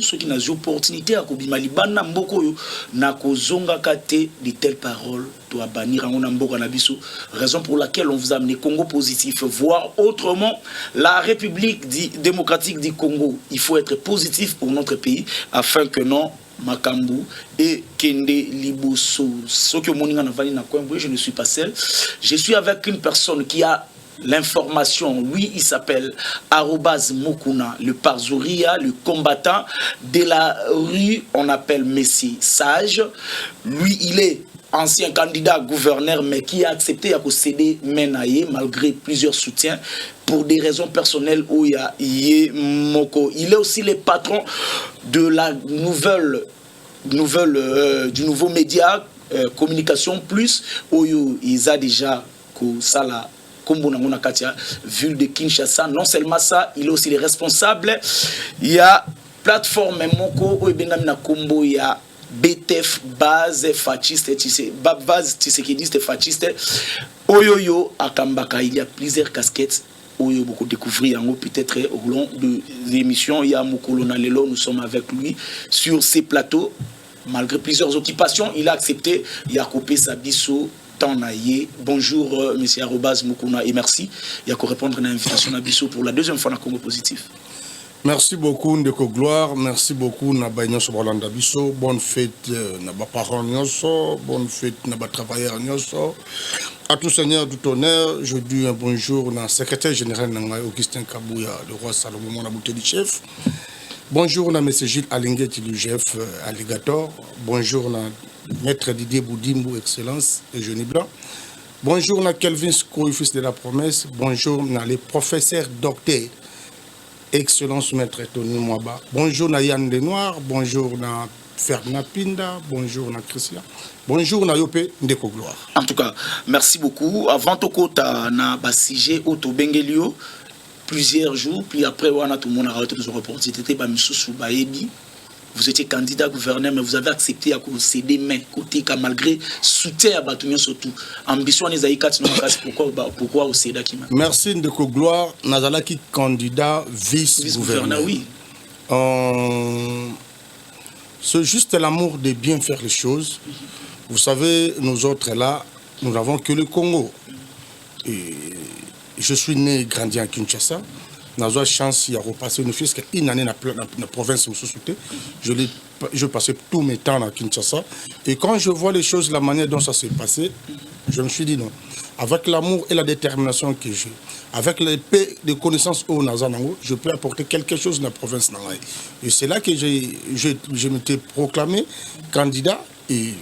ceux qui n'ont pas opportunité à kobima libana mboko yo na kozonga kate de telles paroles doit bannir en mboka na biso, raison pour laquelle on vous a amené Congo positif, voire autrement la République démocratique du Congo. Il faut être positif pour notre pays afin que non Makambu et Kende Liboso. Ce que je ne suis pas seul. Je suis avec une personne qui a l'information. Lui, il s'appelle @Mukuna, le Parzouria, le combattant de la rue, on appelle Messi Sage. Lui, il est ancien candidat gouverneur, mais qui a accepté à céder Menaye malgré plusieurs soutiens pour des raisons personnelles. Où il y a Moko. Il est aussi le patron de la du nouveau média Communication Plus, où il a déjà ça là. Ville de Kinshasa. Non seulement ça, il est aussi le responsable. Il y a plateforme Moko, il y a BTF base fasciste, base tisékédiste fasciste. Oyoyo Akambaka, il y a plusieurs casquettes. Oyo beaucoup découvrir peut-être au long de l'émission. Il y a Mokolona Lelo, nous sommes avec lui sur ces plateaux. Malgré plusieurs occupations, il a accepté. Il a coupé sa bissou. Bonjour, monsieur Mukuna, et merci. Il y a qu'à répondre à l'invitation à Bissou pour la deuxième fois dans Congo Positif. Merci beaucoup, Ndeko Gloire. Merci beaucoup, Nabaïnyo Sobalanda Bissou. Bonne fête, Nabaparent Nyoso. Bonne fête, Nabatravailleur Nyoso. À tout seigneur, tout honneur, je dis un bonjour au secrétaire général Augustin Kabouya, le roi Salomon Nabouté du chef. Bonjour, M. Gilles Alinguet, le chef Alligator. Bonjour, Maître Didier Boudimbo, Excellence, et Jeune Blanc. Bonjour, Kelvin Skoy, fils de la promesse. Bonjour, les professeurs docteurs, Excellence, Maître Tony Mwaba. Bonjour, Yann Lenoir. Bonjour, Ferdinand Pinda. Bonjour, Christian. Bonjour, Yope Ndeko Gloire. En tout cas, merci beaucoup. Avant tout, tu as bassigé Auto Bengelio plusieurs jours, puis après, tout le monde a arrêté de se reporter. Vous étiez candidat gouverneur, mais vous avez accepté à céder main côté malgré soutien à Batounion surtout. Ambition les aïkats, pourquoi au Céda qui m'a. Merci Ndeko Gloire. Nazalaki candidat vice-gouverneur. Oui. C'est juste l'amour de bien faire les choses. Vous savez, nous autres là, nous n'avons que le Congo. Et je suis né et grandi à Kinshasa. Nous avons chance de repasser une année dans la province. Je passais tous mes temps à Kinshasa. Et quand je vois les choses, la manière dont ça s'est passé, je me suis dit non. Avec l'amour et la détermination que j'ai, avec l'épée de connaissances au Nazanango, je peux apporter quelque chose dans la province. Et c'est là que je m'étais proclamé candidat. Et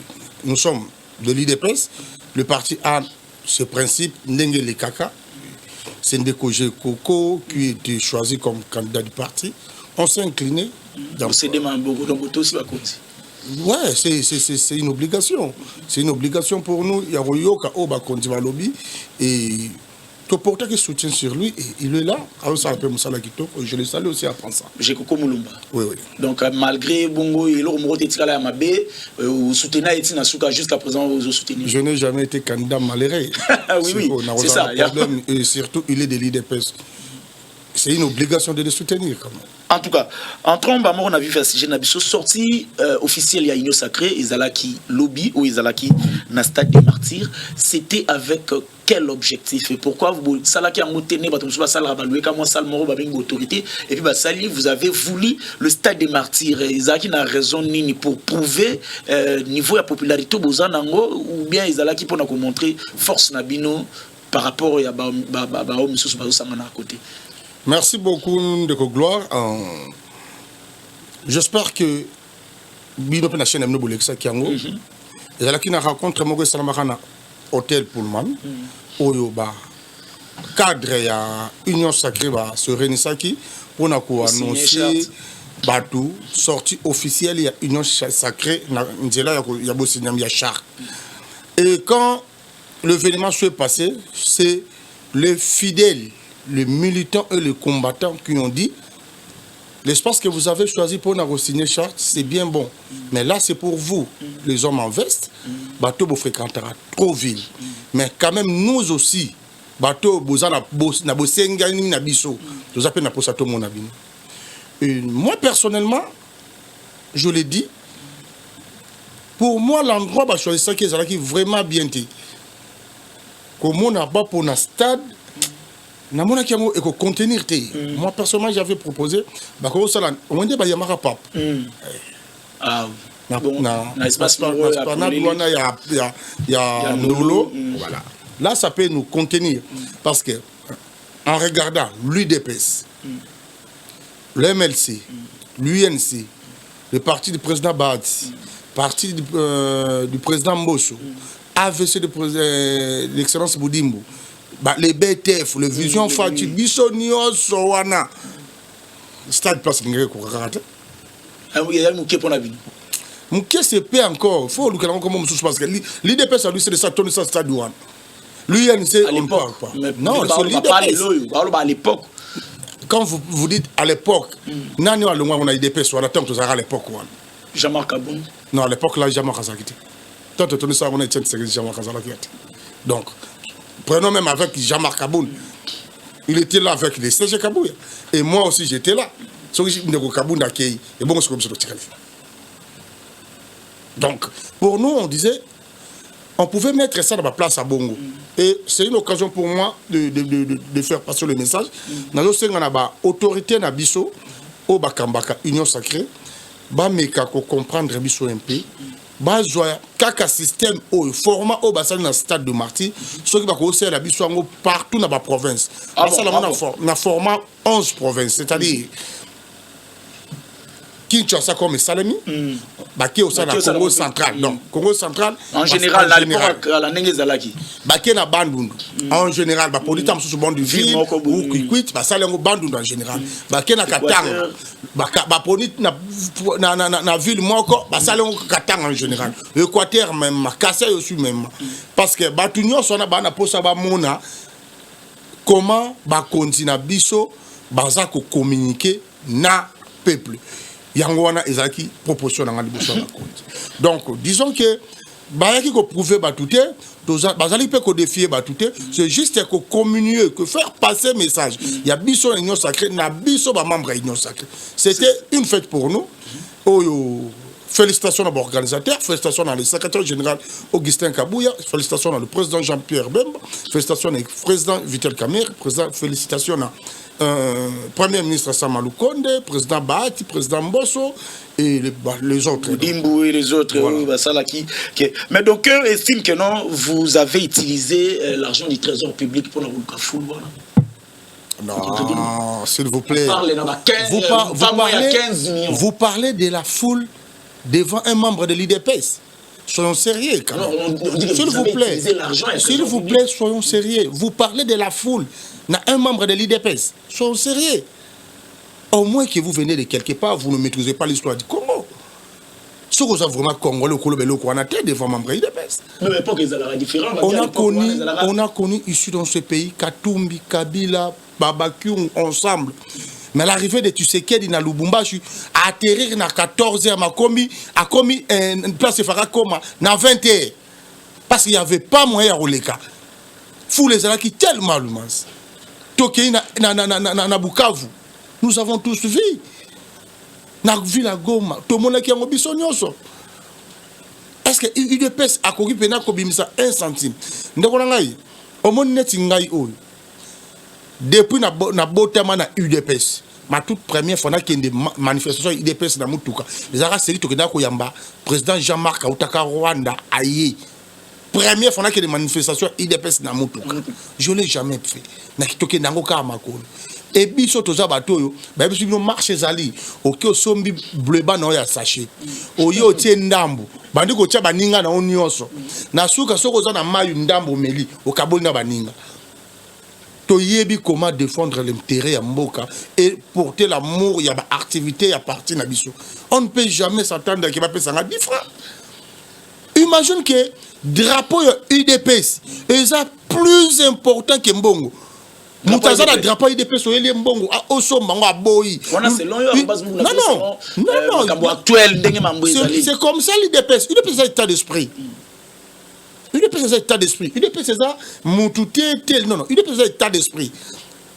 nous sommes de l'IDPS. Le parti a ce principe, Ndenge Kaka. C'est Ndeko Koko qui était choisi comme candidat du parti. On s'est incliné. Ouais, c'est une obligation. C'est une obligation pour nous. Il y a Royoka Oba Kondiva Lobby. Et tout porteur qui soutient sur lui, et il est là. Je le salue aussi à França. J'ai Koko Moulumba. Oui, oui. Donc, malgré Bongo et l'Oromo Tetikala Yamabé, vous soutenez Eti Nasuka jusqu'à présent, vous soutenez. Je n'ai jamais été candidat malheureux. Oui, c'est ça. Et surtout, il est de l'IDPS. C'est une obligation de le soutenir quand même. En tout cas, entrons, on a vu Fassigé Nabiso sortie officielle, il y a Union Sacrée, Izalaki Lobby ou Izalaki Nastade des Martyrs. C'était avec quel objectif et pourquoi vous Salaki a moténé, autorité et puis Sali, vous avez voulu le stade des Martyrs. Izalaki n'a raison ni pour prouver niveau de popularité ou bien Izalaki pour nous montrer force Nabino par rapport à à côté. Merci beaucoup, Ndeko Gloire. J'espère que Bino Penachene Mno Bouleksa Kiango, et là qui n'a rencontré Mogo Salamarana Hôtel Pullman, Oyoba, cadre ya Union Sacrée se réunissaki pour nous annoncer Batou, sortie officielle ya Union Sacrée, Nzela Yabosinyam Yachar. Et quand l'événement s'est passé, c'est les fidèles, les militants et les combattants qui ont dit l'espace que vous avez choisi pour nous signer charte, c'est bien bon. Mais là, c'est pour vous, les hommes en veste. Bateau vous fréquentera trop ville. Mais quand même, nous aussi, bateau vous avez moi, personnellement, je l'ai dit, pour moi, l'endroit va choisir qui est vraiment bien dit. Comme on n'a pas pour un stade, et contenir. Moi, personnellement, j'avais proposé, on dit, il y a Mara Pape. Ah, il y a Nolo. Voilà. Là, ça peut nous contenir. Parce que, en regardant l'UDPS, le MLC, l'UNC, le parti du président Bahati, le parti du président Mbosso, AVC de l'excellence Boudimbo, les BTF, les Vision Fatu, Bissonio, Sowana, stade place de Kourakate. Il y a un pour la vie. Mon c'est pas encore. Il faut que l'on commence parce que l'IDPS a lui c'est de ça tourner ça stade douane. L'UNC on ne parle pas. Non, c'est l'IDPS. À l'époque. Quand vous dites à l'époque, Nani a le moins on a IDPS ou à la temps que à l'époque. Jean-Marc Aboun. Non, à l'époque là, Jean-Marc Azakiti. Tant que tourner ça on a été Jean-Marc Azakiti. Donc, prenons même avec Jean-Marc Aboun. Il était là avec les CG Kabouya. Et moi aussi j'étais là. Et bon, c'est comme ça. Donc, pour nous, on disait, on pouvait mettre ça dans ma place à Bongo. Et c'est une occasion pour moi de faire passer le message. Nous avons une autorité na biso, au Bakambaka, Union Sacrée, Bameka ko comprendre biso un peu, Bazoya, kaka système au format au bassin dans le stade de Marty, ce qui va aussi la biso partout dans la province. Na format 11 provinces, c'est-à-dire Kinshasa comme Salami, Baké au sein de Congo central. Donc, Congo central. En général, à l'époque, à la Nengezalaki. Baké na Bandundu. En général, bah pour sous ce banc du ville, ou Kikwit, bah ça l'engo Bandundu en général. Baké na Katanga. Bah pour na ville moko, bah ça l'engo Katanga en général. L'Équateur même, Kassai aussi même. Parce que bah tout nous on a bah na posa bah mona. Comment bah continue biso, bah ça ko communiquer na peuple. Yangwana ezaki proportion dans liboso na compte. Donc disons que bayaki ko prouver batouté, bazali pe ko défier batouté, c'est juste que communier, que faire passer message. Il y a biso union sacrée, na biso ba membre union sacrée. C'était une fête pour nous. Félicitations à l'organisateur, félicitations à le secrétaire général Augustin Kabouya, félicitations à le président Jean-Pierre Bemba, félicitations au président Vitel Kamer, félicitations à Premier ministre Samalou Konde, président Bahati, président Mbosso et les autres. Dimbu et les autres. Voilà. Mais donc, estime que non, vous avez utilisé l'argent du trésor public pour la foule. Non, s'il vous plaît. Vous parlez de la foule devant un membre de l'IDPS. Soyons sérieux quand même. S'il vous plaît, soyons sérieux. Vous parlez de la foule, un membre de l'IDPS. Soyons sérieux. Au moins que vous venez de quelque part, vous ne maîtrisez pas l'histoire du Congo. Si vous avez vraiment Congolais, on a devant membre de l'IDPS. On a connu ici dans ce pays Katumbi, Kabila, Babakyung ensemble. Mais l'arrivée de Tshisekedi na Lubumbashi a atterrir na 14h a commis une place de Farakoma na 20h. Parce qu'il n'y avait pas moyen à Oleka. Fou les gens qui tellement l'humains. Tokei na Bukavu. Nous avons tous vu. Na Villa Goma. Tout le monde qui a un bisonyoso. Est-ce que UDPS a couru pena kobimisa 1 centime? Ndekona ngai. Au monde neti ngai oyo. Depuis na botama na UDPS, ma toute première fois qu'il y a des manifestations UDPS na Mutuka, les arabes c'est tout que na koyamba président Jean-Marc Autaka Rwanda aïe. Première fois qu'il y a des manifestations UDPS na Mutuka. Je l'ai jamais fait. Na kitoke nango ka makolo. Et biso toza batoyo, ba biso no marché zali, oki osombi bleba na ya sachet. Oyo tie ndambo, bandi ko tia baninga na onyoso. Na suka soko za na mayu ndambo meli, okaboli na baninga. Toyebi comment défendre l'intérêt à Mboka et porter l'amour, il y a des activités à partir de Bisso. On ne peut jamais s'attendre qu'il va payer 10 francs. Imagine que drapeau UDPS est plus important que Mbongo. Moutaza le drapeau UDPS est Mbongo à Osombango à Boyi. Non. C'est comme ça l'UDPS. UDPS a état d'esprit. UDPS a état d'esprit. UDPS a tel. Non. UDPS a état d'esprit.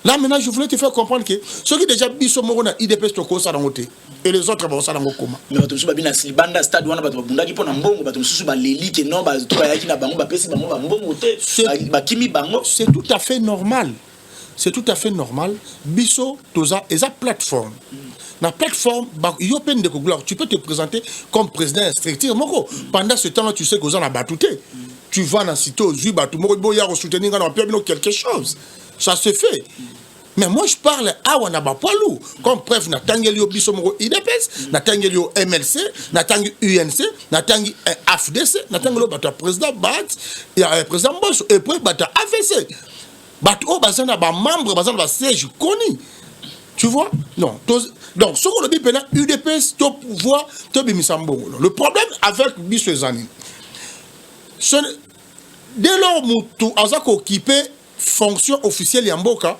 Là, maintenant, je voulais te faire comprendre que ceux qui déjà bisou morona UDPS to kosa dans côté. et les autres vont ça dans comment. Mais bato mususu babina silibanda stade wana bato babundaki pona mbongo bato mususu baleli ke non bato bayaki na bango bapesi bango mbongo te bakimi bango. C'est tout à fait normal. C'est tout à fait normal. Biso toza eza plateforme. La plateforme, tu peux te présenter comme président instructeur. Pendant ce temps-là, tu sais que vous en avez battuté. Tu vas dans le site, tu vas soutenir quelque chose. Ça se fait. Mais moi, je parle à Wanabapoalou. Comme bref, Natangelio Bisomoro IDPS, Natangelio MLC, Natangi UNC, Natangi AFDC, Natangelio Bata président Bat, président Boss, et puis Bata AFC. Bato bazana ba membre bazana ba siège connu. Tu vois? Non. Donc, ce qu'on dit maintenant, UDPS, tu pouvoir, tu bimisambo. Le problème avec Bissezani, dès lors que tu as occupé fonction officielle Yamboka,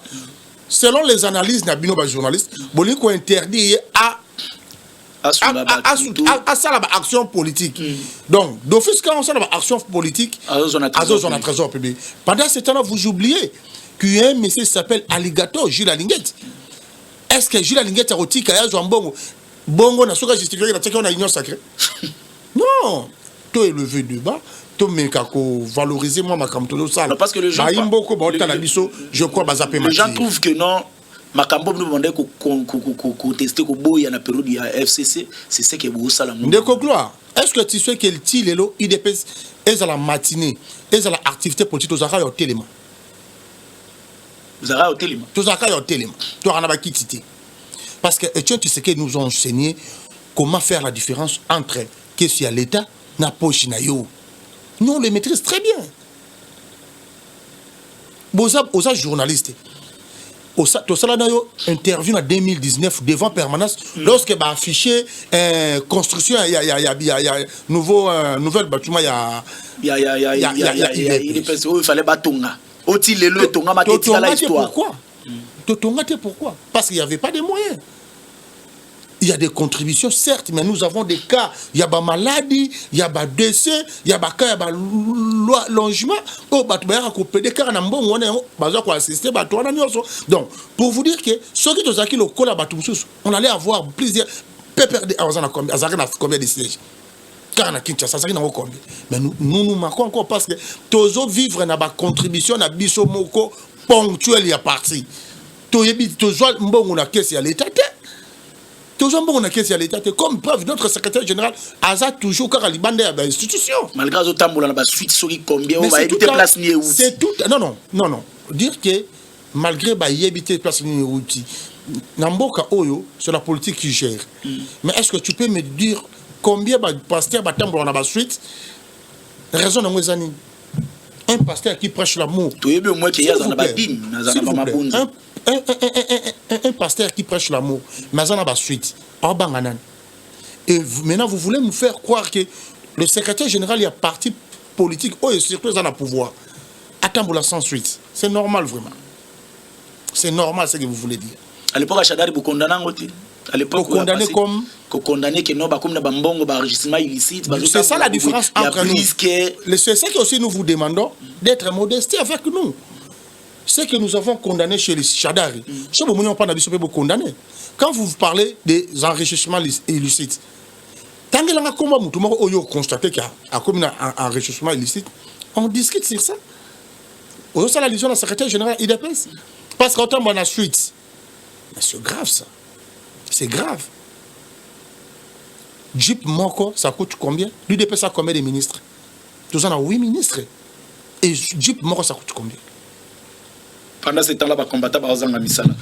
selon les analyses de nos journalistes, il faut interdire à action politique. Donc, d'office, quand on a une action politique, on a trésor public. Pendant ce temps-là, vous oubliez qu'il y a un monsieur qui s'appelle Alligator, Gilles Alinguette. Est-ce que Gilles Alinguette a roti Kaya Bongo Bongo n'a pas justifié la union sacrée? Non. Tu es levé de bas, tu me valoriser moi ma camtolo ça. Parce que les gens je crois les gens trouvent que non. Makambo nous demandait qu'on tester qu'on boy en période de FCC, c'est ce que vous savez. Est-ce que tu sais que le Tilelo IDPS est à la matinée, est à l'activité politique aux arrêts au téléma? Vous avez au téléma. Tous arrêts au téléma. Tu as un quitté. Parce que tu sais qu'ils nous ont enseigné comment faire la différence entre qu'est-ce qu'il y a l'État na poche na yo. Nous on le maîtrise très bien. Aux journalistes. Interview en 2019 devant permanence lorsque bah affiché construction il y a nouvelle bâtiment il fallait batonga otilelo tonga maketi à l'histoire. Pourquoi? Parce qu'il n'y avait pas de moyens. Il y a des contributions, certes, mais nous avons des cas. Il y a des maladies, il y a des décès, il y a des cas, il y a des logements. Donc, pour vous dire que ceux qui ont acquis le col à on allait avoir plusieurs. Combien de sièges? Mais nous marquons encore parce que tous vivre dans la contribution à Bissomoko ponctuelle y a parti. Tous mbongo na caisse à l'État. Comme preuve, notre secrétaire général a toujours caralibandé à l'institution. Malgré le temps, on a suite sur combien on va éviter place ni où. C'est tout. Non. Dire que malgré éviter place ni où, Namboka Oyo, c'est la politique qui gère. Mais est-ce que tu peux me dire combien de pasteurs on a suite? Raison de mes années. Un pasteur qui prêche l'amour. Un pasteur qui prêche l'amour, mais on a la suite. Et maintenant, vous voulez nous faire croire que le secrétaire général, il y a parti politique, et surtout, ils ont le pouvoir. Attends, sans suite. C'est normal, vraiment. C'est normal, ce que vous voulez dire. À l'époque, Achadari, vous condamnez à l'époque, vous condamnez comme condamné que non, comme bambongo, enregistrement illicite. C'est ça la différence entre nous. C'est ça que aussi nous vous demandons d'être modestes avec nous. Ce que nous avons condamné chez les Chadari, quand vous parlez des enrichissements illicites, tant que vous constatez qu'il y a un enrichissement illicite, on discute sur ça. On a la vision de la secrétaire générale IDPS. Parce qu'autant on a suite. Mais c'est grave ça. C'est grave. Jeep Moko, ça coûte combien? L'UDPS a combien de ministres? Tous en a 8 ministres. Et Jeep Moko, ça coûte combien? Pendant ce temps-là,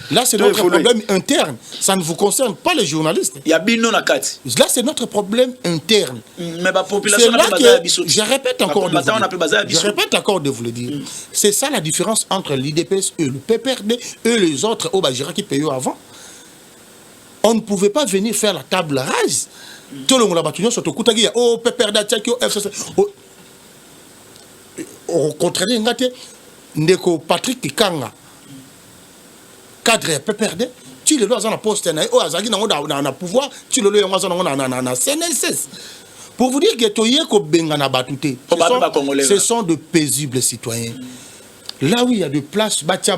là, c'est notre problème interne. Ça ne vous concerne pas les journalistes. Il y a Bino Nakati. Là, c'est notre problème interne. Mais la population n'a pas je répète encore de vous le dire. C'est ça la différence entre l'IDPS et le PPRD et les autres Obajira qui payaient avant. On ne pouvait pas venir faire la table rase. Tout le monde a battu sur le Koutagi. Oh, PPRD, FCC. Au contraire, Ndeko Patrick Kikanga, cadre PPRD, tu le dois dans la poste, na pouvoir, tu le dois dans la CNSS. Pour vous dire que Toyeko Bengana Batouté, ce sont de paisibles citoyens. Là où il y a de place, Batia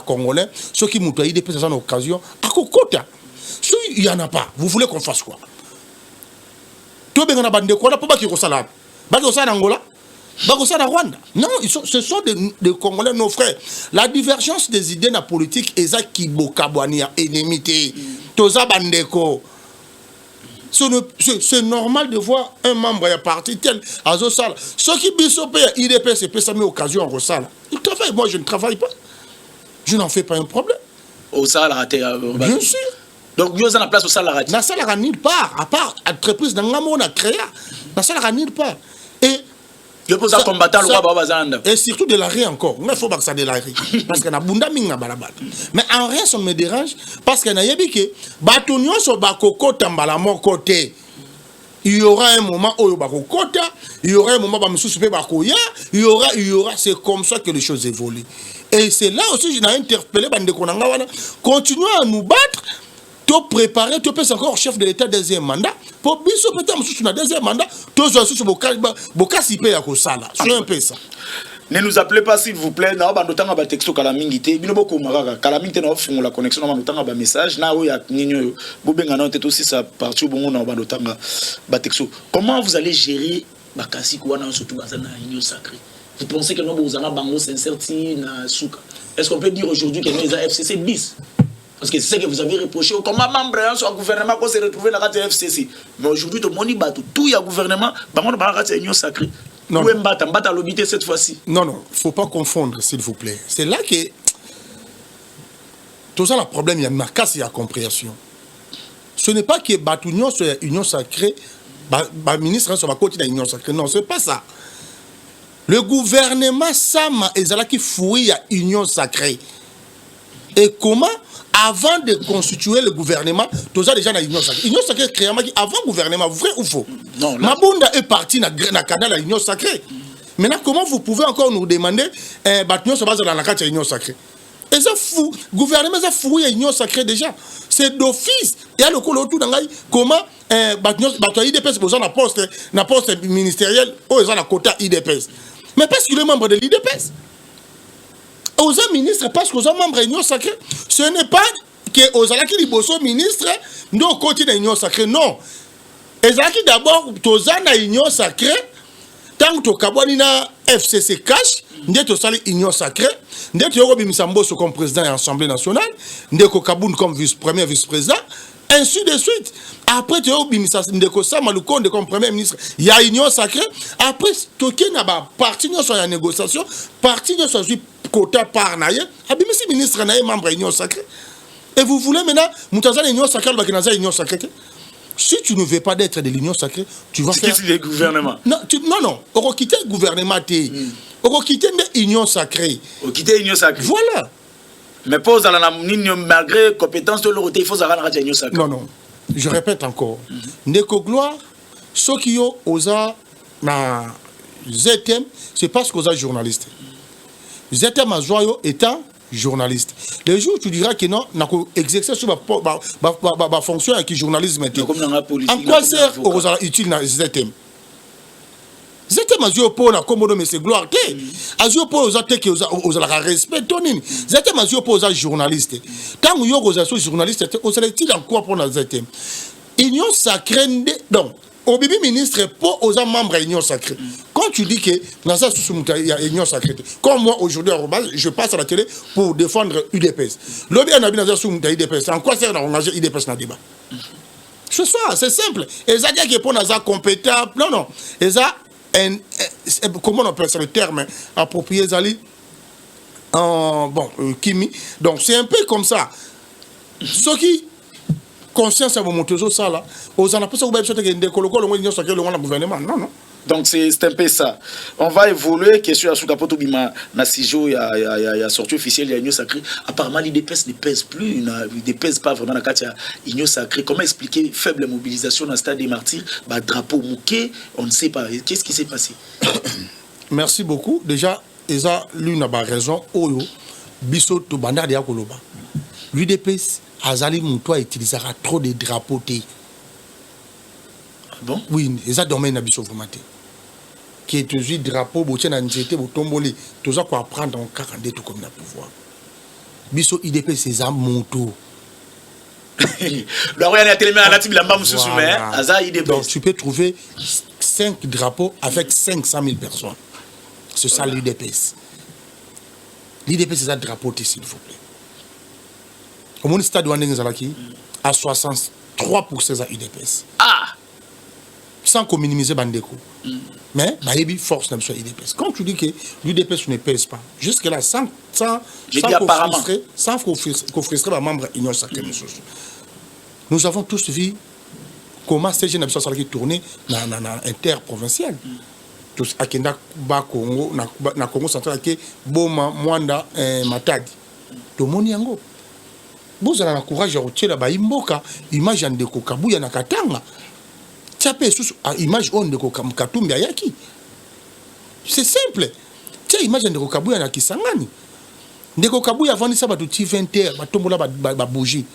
Congolais, ceux qui m'ont des des occasions, à Kokota. Si il n'y en a pas, vous voulez qu'on fasse quoi? Tout bien, on a bandé quoi? On a pas qui resala. Baki resala Angola. Baki resala Rwanda. Non, ce sont des Congolais, nos frères. La divergence des idées dans la politique est ça qui bokabouania, ennemité. Toza bandeko. C'est normal de voir un membre de parti tel à Zosala. Ceux qui bisopé IDPS et PSA occasion en Rosala. Ils travaillent. Moi, je ne travaille pas. Je n'en fais pas un problème. Au Sahara raté. Bien sûr. Donc, vous avez la place au Sahara raté. Dans Sahara nulle part. À part entreprise dans Ngamo, on a créé. Dans Sahara nulle part. Et. Je pose à combattre le roi Babazanda. Et surtout de l'arrêt encore. Mais il faut pas que ça de l'arrêt. Parce qu'il y a bunda minga balabala. Mais en rien, ça me dérange. Parce qu'il y a yébiki. Batunyo so bakoko tambala mon côté. Il y aura un moment où il y aura un moment où il y aura, c'est comme ça que les choses évoluent. Et c'est là aussi que j'ai interpellé continuez à nous battre, tu préparer, tu peux encore chef de l'État deuxième mandat, pour biso peut-être sur deuxième mandat, tu as sur boka si paye à Kosala. C'est un peu ça. Ne nous appelez pas s'il vous plaît. Na ba notanga ba texto kala mingité. Bino boko maraka. Kala mingité na offre la connexion na ba notanga ba message. Na oya ninyo bobenga na tete aussi ça partout bongo na ba notanga ba texto. Comment vous allez gérer ba kasi ko na surtout ba na union sacrée? Vous pensez que nous vous allons bango sincérité na souka? Est-ce qu'on peut dire aujourd'hui que nous les FCC bis? Parce que c'est ce que vous avez reproché. Comment membre soit gouvernement qu'on s'est retrouvé dans la FCC? Mais aujourd'hui tout le monde y bat tout. Il y a gouvernement. Bango na ba union sacrée. Non, non. Mbata l'obité cette fois-ci. Non, non, il ne faut pas confondre, s'il vous plaît. C'est là que tout ça, le problème, il y a une casse et la compréhension. Ce n'est pas que Batunion soit union sacrée, ministre soit à côté de l'union sacrée. Non, ce n'est pas ça. Le gouvernement, ça, qui fouille à union sacrée. Et comment, avant de constituer le gouvernement, tout ça déjà dans l'union sacrée. L'union sacrée créée avant le gouvernement, vrai ou faux? Non. Mabunda est parti dans le canal de l'union sacrée. Maintenant, comment vous pouvez encore nous demander Batunion se base dans la carte de l'union sacrée? Et ça fou, gouvernement ça fouille à l'union sacrée déjà. C'est d'office. Il y a le coup autour dans comment Batunion IDPS besoin d'un poste ministériel ou ils ont la quota IDPS. Mais parce qu'il est membre de l'IDPS. Aux ministres, parce qu'aux membres de l'Union sacrée, ce n'est pas que aux alaki li bosso ministre, nous côté de l'Union sacrée, non. Ezaki d'abord, tous en l'Union sacrée, tant que tu as FCC cash, nous tu sali l'Union sacrée, nous tu as Bimisamboso comme président de l'Assemblée nationale, nous tu Kaboun comme premier vice-président, ainsi de suite. Après, tu as Bimisamboso comme premier ministre, il y a l'Union sacrée. Après, tu as parti sur la négociation, parti sur la quota par naïe, abimisi ministre naïe membre de l'Union sacrée. Et vous voulez maintenant, Moutaza l'Union sacrée, l'Union sacrée. Si tu ne veux pas d'être de l'Union sacrée, tu vas faire. C'est le gouvernement. Non, non. On va quitter le gouvernement. On va quitter l'Union sacrée. On va quitter l'Union sacrée. Voilà. Mais pose dans la malgré compétence de l'autre, il faut savoir la l'Union sacrée. Non, non. Je répète encore. Neko gloire, ceux qui ont osé na ZTM, c'est parce qu'ils sont journalistes. ZTM a joyeux étant journaliste. Le jour où tu diras que non, n'a exercé sur ma fonction avec le journalisme. En quoi sert utile dans ZTM? ZTM a joué pour la commode, mais c'est gloire. A joué pour aux attaques aux respect. ZTM a joué pour aux journalistes. Tant que vous êtes journaliste, vous allez-il en quoi pour la ZTM? Union sacrée, donc. Au bibi ministre, pour aux membres de l'Union sacrée. Quand tu dis que il y a l'Union sacrée, comme moi aujourd'hui, je passe à la télé pour défendre UDPS. L'objet n'a pas de UDPS. En quoi sert d'engager UDPS dans le débat? C'est ça, c'est simple. Et ça dit que pour nous compétent, non. Et ça, comment on appelle ça le terme approprié, Zali? Kimi. Donc c'est un peu comme ça. Ce qui. Conscience à mon motozo ça là aux en appelle ça le gouvernement non. Donc c'est un peu ça. On va évoluer question à Soukapoto Bima Nasijo il y a sortie officielle il y a Union sacrée. Apparemment l'IDPS ne pèse plus, ne pèse pas vraiment dans la carte Union sacrée. Comment expliquer faible mobilisation dans le stade des martyrs, drapeau mouqué, on ne sait pas. Qu'est-ce qui s'est passé? Merci beaucoup. Déjà Eza lui n'a pas raison. Oyo biso to banda de Koloba. L'UDPS Azali Moutoua utilisera trop de drapeaux. Ah bon? Oui, ils ont domaine à Bissovomate. Qui est toujours drapeau, boutien à Nzete, botomboli, tout ça pour apprendre en 42 tout comme le pouvoir. Bisso IDP, c'est un moto. Donc tu peux trouver 5 drapeaux avec 500 000 personnes. C'est ça l'UDPS. L'UDPS c'est un drapeau, s'il vous plaît. Au monde stade à 63% de l'UDPS. Ah! Sans qu'on minimise Bandeko. Mais, il force n'a pas l'UDPS. Quand tu dis que l'UDPS ne pèse pas, jusque-là, sans qu'on frustrer les membres de l'Union sacrée. Nous avons tous vu comment ces jeunes qui tourné dans l'interprovincial. Tous à Kenda, Congo, na Congo central, Boma, Mwanda, Matadi. Tout le monde y a un vous avez le courage de retirer la imboka, image de Kabuya na Katanga. Image de Katumbi Yaki. C'est simple. Tiens, image de Kabuya na Kisangani. De Kabuya avant ça, va tout 20h, va tomber là, va bouger.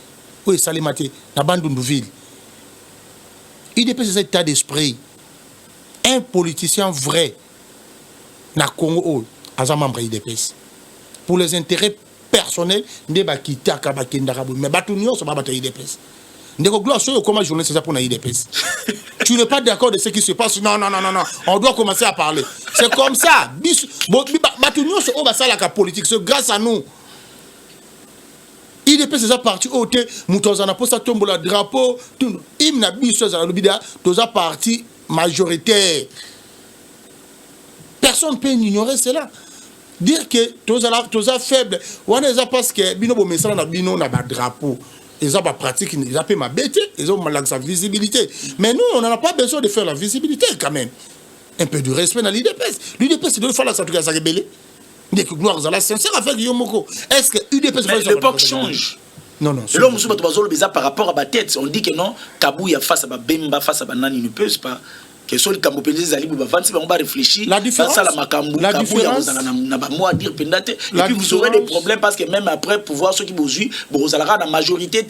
Oui, Salimate, na Bandundouville. Il dépend de cet état d'esprit. Un politicien vrai, na Congo, à un membre IDPS. Pour les intérêts personnels, ne va quitter Kabakindarabu. Mais Batunio, ça va battre IDPS. Comment journée c'est ça pour l'IDPS? Tu n'es pas d'accord de ce qui se passe? Non. On doit commencer à parler. C'est comme ça. Batunio, c'est la politique. C'est grâce à nous. IDPS, c'est ça parti. Moutozana, pour ça tombe le drapeau. Imna biso za lobida, toza parti majoritaire. Personne ne peut ignorer cela. Dire que toza faible. On est parce que bino bo mesala na bino na ba drapeau. Ils ont pas pratique, ils ont pas ma bête, ils ont mal sa visibilité. Mais nous, on n'en a pas besoin de faire la visibilité quand même. Un peu de respect dans l'UDPS. L'UDPS, c'est de faire la santé à sa rébellion. Des gloires à la sincère à faire Guillaume Moko. Est-ce que l'UDPS mais l'époque change? Non. Et là, on par rapport à ma tête, on dit que non, Kabouya face à Bemba, face à Banani, il ne peut pas. Que soit le Cambopédé Zalibou, on va réfléchir. La différence, la différence, et puis vous aurez des problèmes parce que même après, pour voir ceux qui vous jouent, vous allez la majorité,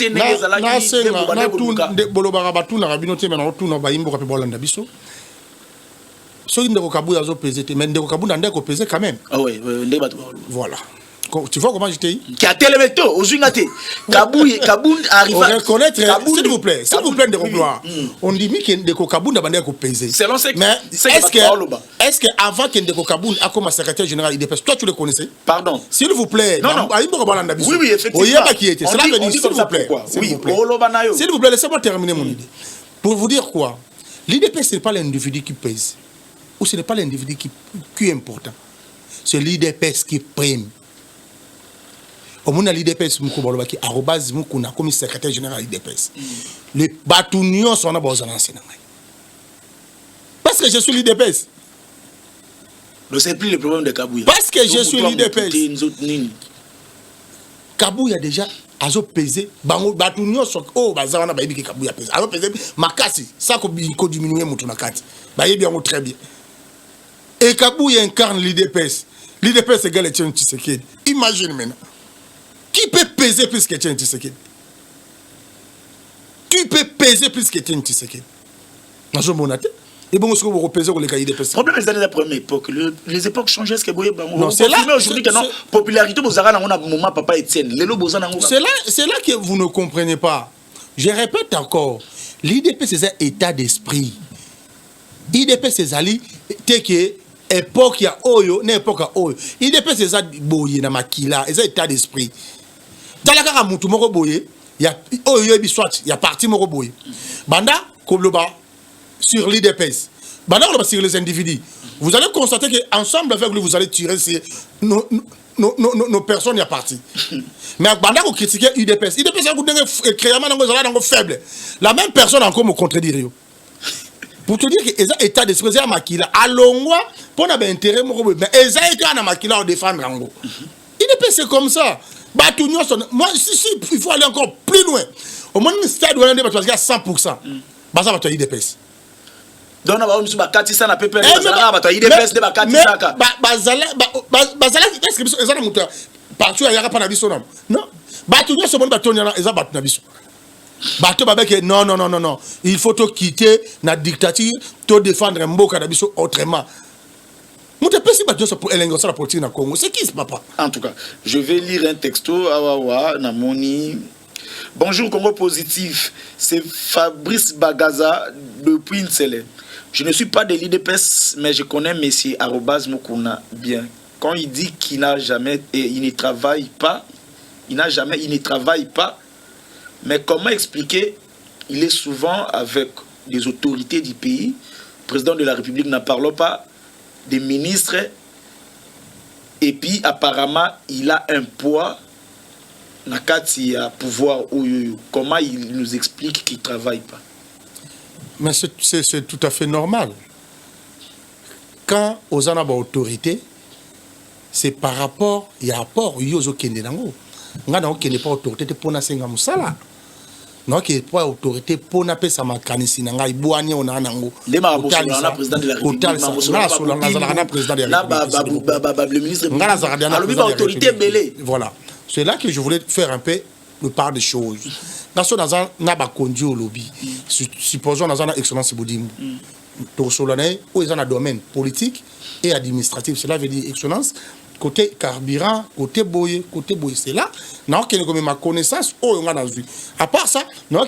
voilà. Tu vois comment j'étais? Qui a téléméto, aux Zungate. Kaboun arrive à reconnaître, s'il vous plaît, de gloire. On dit que Kaboun a bandé à peser. Mais est-ce que avant que Ndeko Kaboun a comme secrétaire général IDPS, toi tu le connaissais? Pardon. S'il vous plaît. Non. Oui, effectivement. Cela veut dire, s'il vous plaît. S'il vous plaît, laissez-moi terminer mon idée. Pour vous dire quoi? L'IDPS, ce n'est pas l'individu qui pèse. Ou ce n'est pas l'individu qui est important. C'est l'IDPS qui prime. Au monde de l'IDPS, comme secrétaire général de l'IDPS. Les batounions sont en bas. Parce que je suis l'IDPS. C'est plus le problème de Kabouya. Parce que je suis l'IDPS. Kabouya déjà a pesé. Batounions sont bazana baby que Kabouya pèse. A pesé makasi. Ça ko diminuer mutunakati. Baye bien très bien. Et Kabouya incarne l'IDPS. L'IDPS égale Etienne Tshisekedi. Imagine maintenant. Qui peut peser plus que Etienne Tshisekedi? Qui peut peser plus que Etienne Tshisekedi? Et bon, ce que vous repésez pour les cahiers de personnes. Le problème, c'est la première époque. Les époques changent. Est-ce que vous non, c'est là. Aujourd'hui, que non, popularité, vous avez un moment, papa Etienne. C'est là que vous ne comprenez pas. Je répète encore. L'IDP, c'est un état d'esprit. L'IDP, c'est un époque, il y a Oyo, n'époque à Oyo. IDP, c'est ça, boye, na makila, c'est un état d'esprit. Dans la cara, moutou moro boye, il y a Oyo, il y a parti moro boye. Banda, Kobloba, sur l'IDPS. Banda, sur les individus. Vous allez constater qu'ensemble avec lui, vous allez tirer nos personnes, il y a parti. Mais Banda, vous critiquez l'IDPS. l'IDPS, c'est un faible. La même personne encore me contredire. Pour te dire que les états d'esprit à Makila, à Longwa, pour avoir intérêt, mais les états à Makila, on défend Rango. Il est c'est comme ça. Moi, si, il faut aller encore plus loin. Au moins, le stade où on est à 100%. Ça va être l'IDPS. Donc, on va avoir un Kati Sana Pepe, l'IDPS de Bakati Saka. Bazala, est-ce que c'est un moteur? Partout, il n'y a pas de son nom. Non. Batunio, c'est bon, Batunio, il y a pas de son. Non. Il faut te quitter la dictature, te défendre Mboka Dabiso autrement. C'est qui ce papa? En tout cas, je vais lire un texto. Namoni Bonjour Congo Positif, c'est Fabrice Bagaza depuis Nsele. Je ne suis pas de l'IDPS, mais je connais Monsieur Arobase Mukuna bien. Quand il dit qu'il n'a jamais, il ne travaille pas, il ne travaille pas, mais comment expliquer, il est souvent avec des autorités du pays, le président de la République n'en parle pas, des ministres, et puis apparemment il a un poids, Nakati a pouvoir, comment il nous explique qu'il ne travaille pas? Mais c'est tout à fait normal. Quand aux anaba autorité, c'est par rapport, il y a rapport, yozo kende nango. Nga na okende pas autorité pour na senga musala. Non qui pas autorité pour na pesa makanisi na ngai boanye ona nango. Le maraboso na président de la République. Na président de la République. Le ministre. Nga na autorité belé. Voilà. C'est là que je voulais faire un peu le part des choses. Dans un naba conduit au lobby. Supposons dans un excellence Boudim. Pour Solonais, où ils ont un domaine politique et administratif. Cela veut dire excellence. Côté carburant, côté boye. C'est là. Non, qu'il y a ma connaissance. À part ça, non,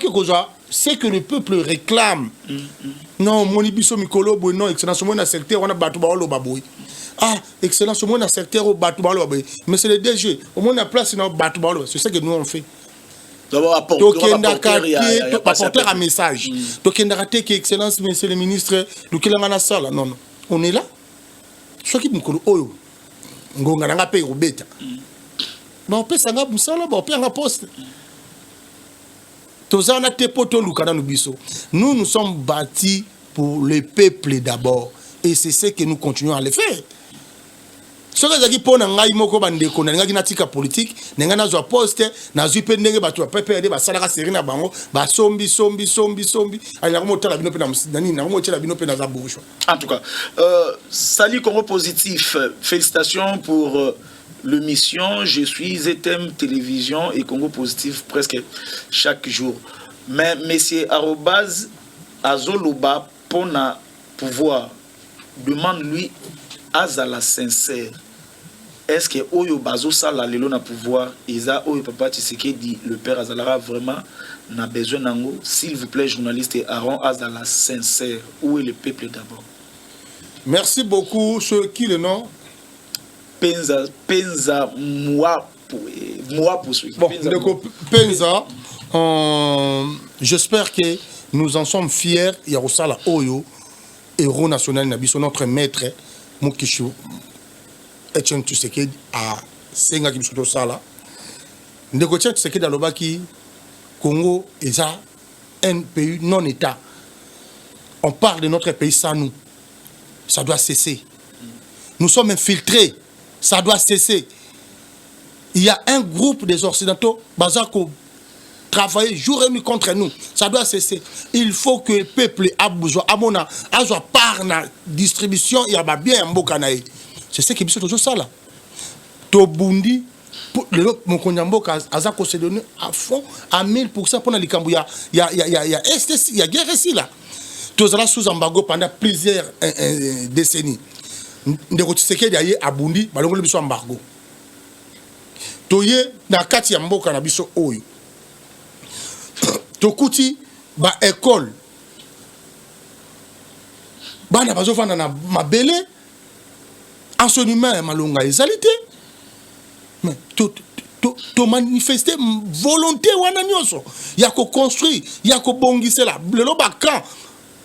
ce que le peuple réclame. Non, mon ibiso mikolo, non, excellence, moi, dans le secteur, on a battu baolo baboui. Ah, excellence, au moins dans le secteur, on a battu baolo baboui. Mais c'est le DG. Au moins, on a place, on a battu baolo. C'est ça que nous, on fait. Apporter un message. Donc, il y a que excellence, monsieur le ministre, non, non. On est là. Ce qui me dit, oh, on a payé au bêta. Mais on peut s'en aller, on peut en poste. Nous nous sommes bâtis pour le peuple d'abord. Et c'est ce que nous continuons à le faire. Ce que je pour ngai moko bandeko na ngaki natika politique nenga na zo poste na zupe ndenge batu PPRD ba salaka serina bango ba sombi ali na motala bino pe na nani na motela bino pe na za bouche. En tout cas, salut Congo Positif, félicitations pour l'émission. Je suis ETM Télévision et Congo Positif presque chaque jour. Mais monsieur Arobase Azoluba pona pouvoir demande-lui azala sincère. Est-ce que Oyo Bazo Sala Lelo na pouvoir, Isa Oyo Papa Tshisekedi, le père Azalara vraiment n'a besoin d'ango? S'il vous plaît, journaliste et Aaron Azala sincère. Où est le peuple d'abord? Merci beaucoup. Ce qui le nom? Penza moi poursuivre. Bon, Penza, j'espère que nous en sommes fiers. Yarosala Oyo, héros national Nabiso, notre maître, Mokishu. Etienne Tshisekedi à Senga Kimsoto Sala. Ndeko Etienne Tshisekedi à l'Obaki, Congo est un pays non-État. On parle de notre pays sans nous. Ça doit cesser. Nous sommes infiltrés. Ça doit cesser. Il y a un groupe des Occidentaux, Bazako, travailler jour et nuit contre nous. Ça doit cesser. Il faut que le peuple a besoin, à mon avis, par la distribution, il y a bien un beau canaï. C'est ce qui est toujours ça là. Tobundi, mon Konyambo, Azako s'est donné à fond, à 1000% pour les Cambouis. Il y a guerre ici là. Tous là sous embargo pendant plusieurs décennies. Ndeko Tshisekedi aye abundi, balongo le biso embargo. Toye na kati ya mboka na biso oyo. Tokuti ba école. Bana bazo fanda na mabele. Enseignement malonga ezalité. Mais to manifester volonté wana nyoso. Ya ko construire, ya ko bongisela. Lelo bakan,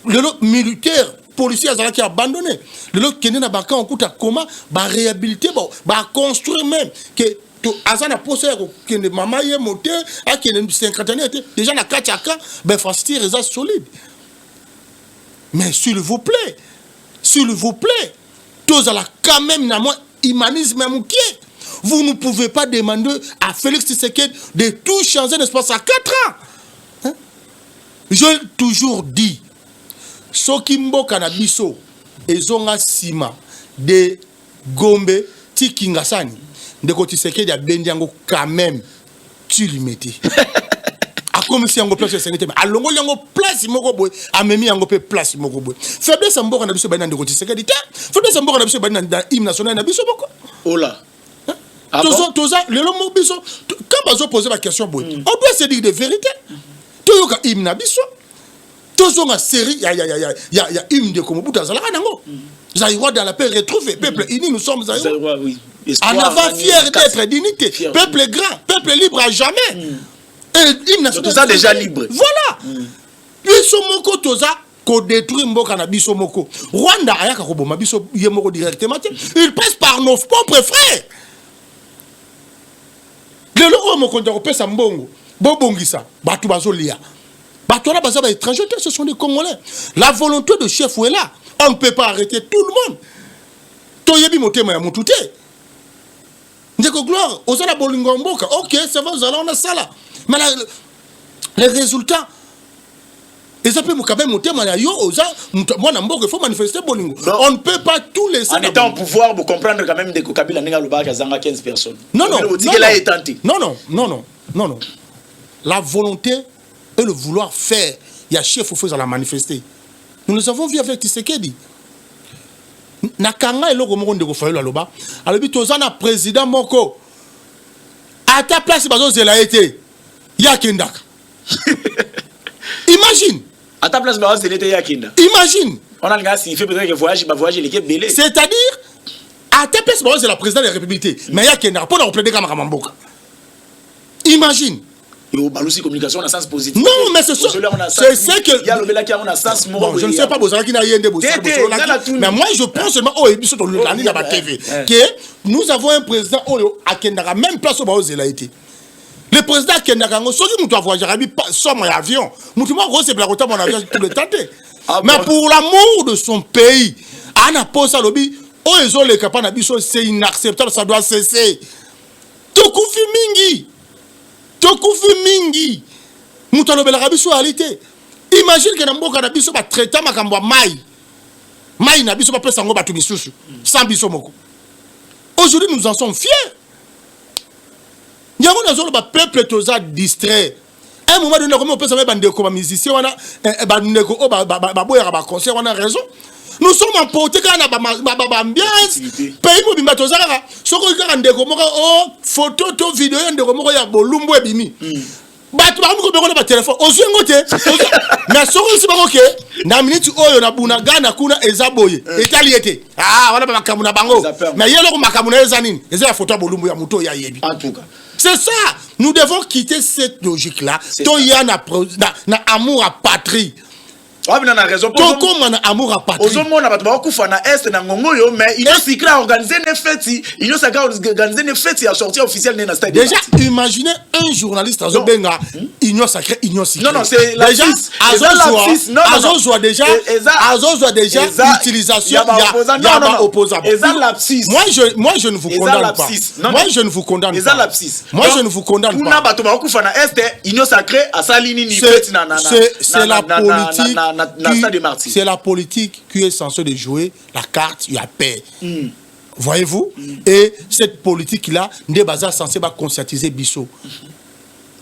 lelo militaire, policier azala qui abandonné. Lelo kende na bakan okuta comment ba réhabiliter ba construire même que to azana poser ko kende mama ye moté a kende 50 ans déjà na katiaka ba infrastructure est solide. Mais s'il vous plaît, tous à la quand même na moi humanisme moukié. Vous ne pouvez pas demander à Félix Tshisekedi de tout changer d'espace à 4 ans. Hein? J'ai toujours dit, Sokimbo Kanabiso et Zonga Sima de Gombe Tikingasani de Tshisekedi a Bendiango quand même tu lui mettais. Comme si on place c'est à longo yango place moko boy amemi yango pe place moko boy faiblesse mboka na biso bana ndeko Tshisekedi faiblesse mboka na biso bana dans hymne national na biso boko ola Le lomo biso quand bazo poser ma question boy, on doit se dire des vérités. Toyoka hymne biso. Tozonga série il y a hymne de comme Buta Zalaka nango. Zaïrois dans la paix retrouvé peuple uni nous sommes Zaïrois. Oui. En avant fier d'être dignité, peuple grand, peuple libre à jamais. Et hymne tout ça déjà libre. Voilà. Biso moko toza ko détruire mboka na biso moko. Rwanda ayaka ko boma biso yemoko directement. Il passe par nos propres frères. Le logo moko ndako pesa mbongo. Bobongisa, batu bazolia. Batola bazaba étrangers, ce sont des Congolais. La volonté de chef est là. On ne peut pas arrêter tout le monde. Toyebi motema ya mutute. Ndeko gloire, osala bolingo mboka. OK, c'est vrai, vous allez on a ça là. Mais les résultats et ça peut me caber motema ya yo oza moi na mboka il faut manifester bolingo. On ne peut pas tout laisser. En étant au pouvoir, vous comprendre quand même Ndeko Kabila nenga lobaka zanga 15 personnes. Non. La volonté et le vouloir faire, il y a chef au à la manifester. Nous les avons vu avec Tshisekedi. Nakanga et le Romo de Gofayo Laloba, alors bitozana président Moko. À ta place, bazo zela été. Yakendaka. Imagine. À ta place, bazo zela été Yakenda. Imagine. On a le gars s'il fait peut-être que voyage l'équipe belé. C'est-à-dire, à ta place, bazo c'est la présidente de la République. Mais Yakendaka, pour nous plaider comme Ramamboka. Imagine. Et au Balousi communication, on a sens positif. Non, mais c'est ça. C'est que. Il y a le Bela qui a un sens moral. Bon, je ne sais pas, qui n'a rien de beau. Mais moi, je pense seulement, que nous avons un président à Kendara, même place au Baouz, il a été. Le président à Kendara, ce qui nous doit voyager, sans mon avion. Nous devons c'est pour mon avion tout le temps. Mais pour l'amour de son pays, Anna Posa Lobby, c'est inacceptable, ça doit cesser. Tokufi Mingi. Tokufi mingi. Mutalo bela rabisoalité. Imagine que namboka na biso ba traiter makambo mai. Mai na biso ba pesa ngo batu misusu. Sans biso moko. Aujourd'hui nous en sommes fiers. Nyango na zolo ba peuple toza distrait. Un moment donné comme on peut savoir bandeko ba musicien wana bandeko ba boya ba concert wana raison. Nous sommes emportés quand on a ambiance. Pays pour bimba tozaka. Soko kaka ndeko moko photo to vidéo ndeko moko ya bolumbu ebimi. Batu ba ko beko na téléphone. Ozengo te. Mais soko si bako ke na minute oyo na bunagana kuna ezaboye. Etaliete. Ah wana ba makamu na bango. Mais yelo ko makamu na ezanini. Eza ya photo ya bolumbu ya muto ya yebi. En tout cas. C'est ça. Nous devons quitter cette logique là. To ya na amour à patrie. On a raison. Amour à patrie. Aujourd'hui, on a pas beaucoup na est na ngongoyo, mais il y a aussi organisé des fêtes. Il y a organisé des fêtes à sortir officielle dans le stade. Déjà, imaginez un journaliste à Zobenga, union sacrée, union secrète. Non, c'est la déjà. Azozwa déjà. Azozwa déjà. Utilisation. Il y a opposable. Moi, je ne vous condamne pas. Moi, je ne vous condamne pas. Moi, je ne vous condamne pas. C'est la politique qui est censée de jouer la carte, il y a paix. Voyez-vous? Et cette politique-là, n'est pas censée conscientiser Bisso.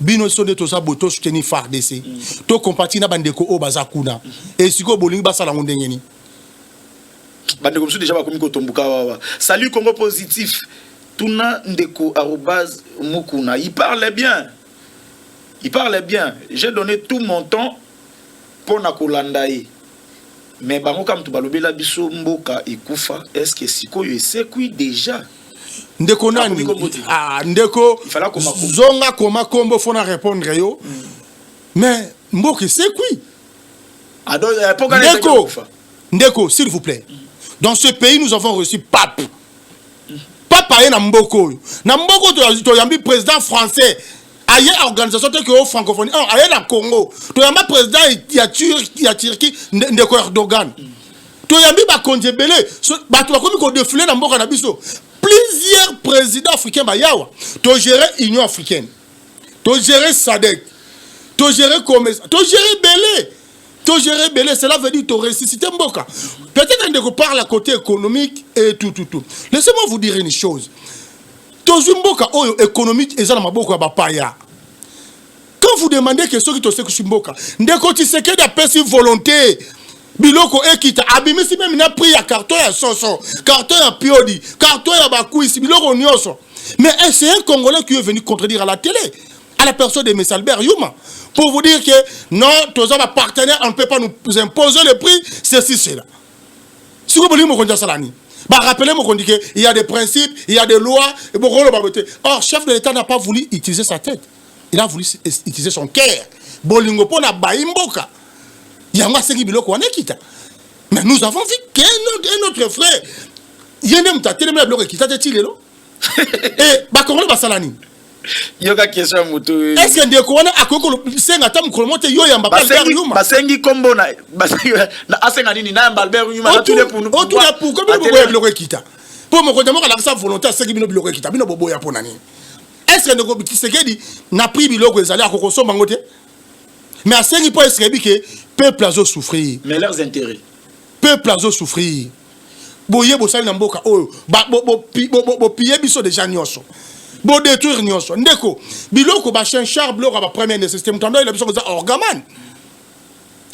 Bino sont de tous les botos soutenir FARDC. To compati na bandeko o bazakuna. Et si ko boling basala ngondengeni. Bandeko msu déjà bakomi ko tombuka wawa. Salut Congo positif. Tuna ndeko @mukuna. Il parlait bien. Il parlait bien. J'ai donné tout mon temps pour na kolandaye. Mais bango kam tu balobela biso mboka ekufa, est-ce que sikoyo esekui déjà? Ndeko nani? Ah ndeko zonga koma kombo fona répondre yo. Mais mboka esekui. Ndeko, s'il vous plaît. Dans ce pays nous avons reçu pape. Papa est na mboko. Na mboko to yambi président français. Aïe organisation que au francophonie aïe na Congo to yamba président ya Turquie ndeko Erdogan to yambi ba konjebele ba to bakomi ko défiler na mboka na biso plusieurs présidents africains ba yawa to gérer Union africaine to gérer SADC to gérer commerce to gérer belé cela veut dire to ressusciter mboka peut-être ndeko parle à côté économique et tout laissez-moi vous dire une chose. Tozumboka oyo économique ezala maboko ya bapaya. Quand vous demandez que ceux qui tosé kushimboka, ndeko Tshisekedi a pesi volonté. Biloko ekita abimisi même na prix ya carton ya soso, carton ya piodi, carton ya bakuisi biloko nyoso. Mais c'est un Congolais qui est venu contredire à la télé, à la personne de M. Albert Youma, pour vous dire que non, tous nos partenaires, on ne peut pas nous imposer le prix, ceci, cela. Si vous voulez me dire ça, rappelez-moi qu'il y a des principes, il y a des lois, et bon, or, chef de l'État n'a pas voulu utiliser sa tête. Il a voulu utiliser son cœur. Bolingo po na baimboka. Yanga sengi biloko wana kita. Mais nous avons vu qu'un autre frère, yene mta telema biloko kita te tilelo. Et ba Congolais ba salani. Yoka question mutu. Est-ce que ndeko wana akoko senga tam kolomote yo yamba Albert Youma. Basengi kombo na na asenga nini na yamba Albert Youma na tous les pour nous. O tout pour comme biloko kita. Pour me konta mo kala sa volonté sengi biloko kita. Bino bobo ya pona nini. Est-ce que ndeko Tshisekedi n'a pris biloko ezali akokosomba ngote? Mais à ce point, c'est que peuple a souffrir. Mais leurs intérêts. Peuple a souffrir. Boye bo sali na mboka oyo bo piller biso déjà nyonso. Bo détruire nyonso. Ndeko biloko ba chen char bloko ba première nécessité mutando il a biso za orgaman.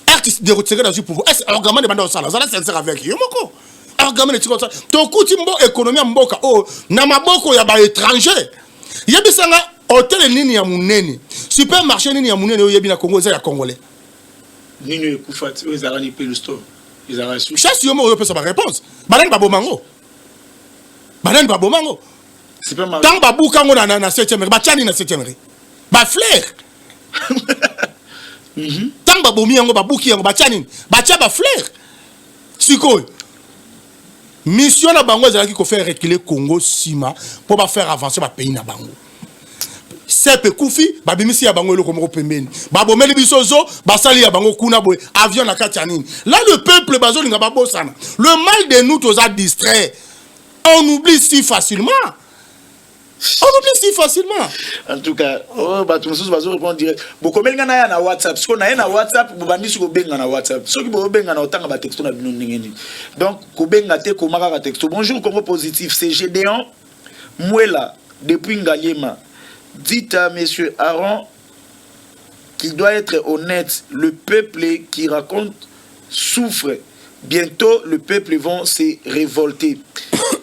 Artiste de retirer dans du pouvoir. Est-ce orgaman de banda sala? Ça c'est sincère avec yomoko. Orgaman de ça. To kuti mbo économie mboka oh na maboko ya ba étranger. Yebisanga hôtel nini ya munene. Supermarché nini ya munene oyebi na Congo za ya congolais. Nini ekufati ezala ni pe le store. Ezala su. Chasse yomo oyo pesa ba réponse. Banani ba bomango. Banani ba bomango. Supermarché. Tant ba bukango na 7e ba tchani na 7e. Ba flair. Tant ba bomi yango ba buki yango ba tchani. Ba tcha ba flair. Sikoy. Mission na bango ezalaki ko faire reculer Congo sima pour ba faire avancer ba pays na bango. Sepe Koufi, babimisi ya bango eloko moko pembeni. Babomeli bisozo, basali ya bango kuna boy, avion na kati ya nini. Là le peuple bazo linga babosana. Le mal de nous tous a distrait. On oublie si facilement. On oublie si facilement. En tout cas, oh ba tout bazo répondre direct. Bokomeli ngana ya na WhatsApp. Parce qu'on a na WhatsApp, bobandi su ko benga na WhatsApp. Ceux qui bo benga na otanga ba texto na bino ngeni. Donc ko benga te ko maka texto. Bonjour Congo positif, c'est Gédéon Mouela depuis Ngaliema. Dites à M. Aaron qu'il doit être honnête. Le peuple qui raconte souffre. Bientôt, le peuple vont se révolter.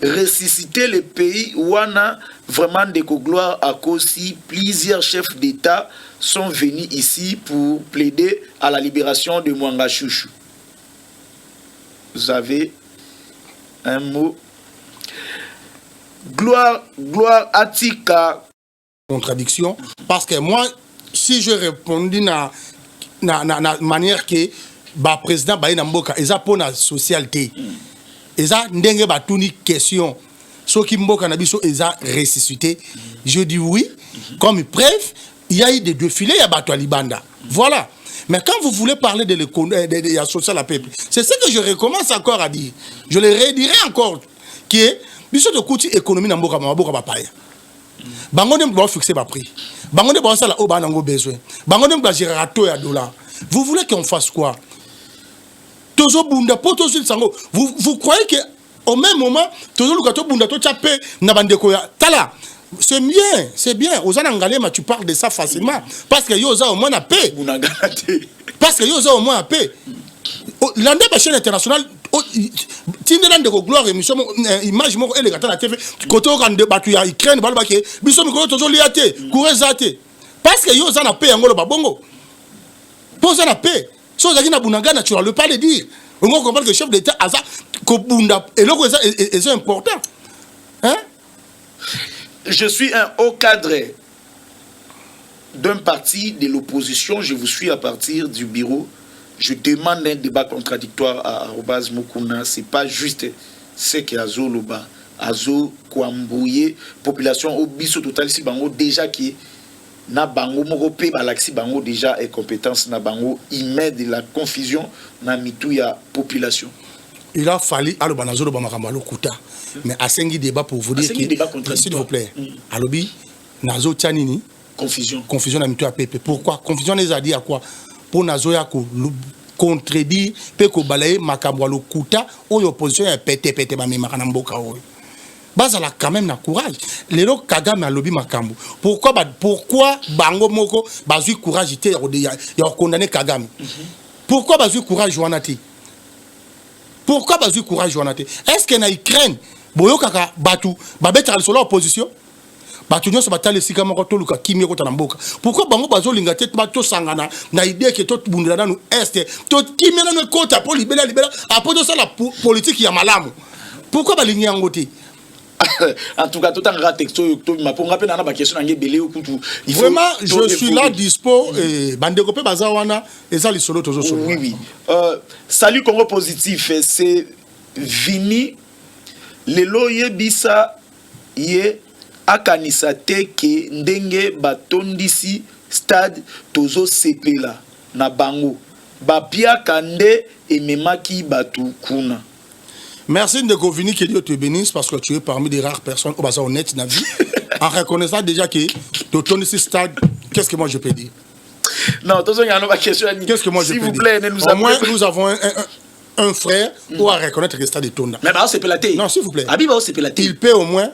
Ressusciter le pays où on a vraiment de gloire à cause si plusieurs chefs d'État sont venus ici pour plaider à la libération de Mwanga Chouchou. Vous avez un mot. Gloire à Tika. Contradiction parce que moi si je répondis na manière que ba président ba ina mboka eza pona socialité eza ndenge ba tuni question soki mboka na biso eza ressuscité je dis oui comme preuve il y a eu des défilés ya bato libanda voilà mais quand vous voulez parler de la social à peuple c'est ce que je recommence encore à dire je le redirai encore que biso de kouti économie na mboka ba paya. Bango ne doit fixer ma prix. Bango ne doit ça là au banango besoin. Bango ne doit gérer à taux et à dollar. Vous voulez qu'on fasse quoi? Tozo bunda poto sur sango. Vous croyez que au même moment tozo lukato bunda to chapé na bandeko ya tala. C'est bien. Aux Anangalema tu parles de ça facilement parce que yoza au moins na paix. Parce que yoza au moins à paix. L'ande ba chaîne internationale tindela ndeko gloire émission image moko ele kata na TV koto kande batu ya Ukraine balo bake biso mikolo tozo liate kurezate parce que yo za na paix ngolo babongo poza na paix so za kina bunanga tu le pas le dire on comprend que le chef d'état aza ko bunda eloko est important hein. Je suis un haut cadre d'un parti de l'opposition, je vous suis à partir du bureau. Je demande un débat contradictoire à Arobase Mukuna. Ce n'est pas juste ce que Azo Loba, Azo Kwambouye, population au biso total ici, bango déjà qui na bango morope balaxi bango déjà et compétence na bango, il met de la confusion na mitou ya population. Il a fallu alors banazo Loba makamalo kuta, mais à cinq débat pour vous dire que s'il vous plaît, alobi nazo tianini confusion na mitou ya pepe. Pourquoi confusion les a dit à quoi? Pour nazoya ko contredire pe ko balaye makambo lokuta ou opposition ya pété ba memaka na mboka oyo bazala quand même na courage lelo Kagame a lobby makambo pourquoi bango moko bazui courage te ya condamner Kagame pourquoi bazui courage wana te est-ce que na Ukraine boyo kaka batu babeta sur l'opposition bato nyonso batale sika moko toluka kimia kota na mboka. Pourquoi bango bazolinga te bato sangana na idée que tot bundela nanu est tot kimia nanu kota po libela après ça la politique ya malamu. Pourquoi balingi yango te? En tout cas, tout en rat texto, ma pour rappeler na ba question ngé belé ou kutu. Vraiment, je suis là dispo et bandeko pe bazawana eza lisolo tozo solo. Oui oui. Salut Congo positif, c'est Vini lelo yebisa ye akanisa te ke ndenge batondisi stade tozo sepela na bango. Bapia kande ememaki batu kuna. Merci de Govini, que Dieu te bénisse parce que tu es parmi des rares personnes au bazar honnête dans la vie. En reconnaissant déjà que tu tournes ce stade, qu'est-ce que moi je peux dire? Non, il y a une question. Qu'est-ce que moi je peux dire? S'il vous plaît, au moins nous avons un frère pour reconnaître le stade de Tonda. Mais c'est pelaté. Non, s'il vous plaît. Il peut au moins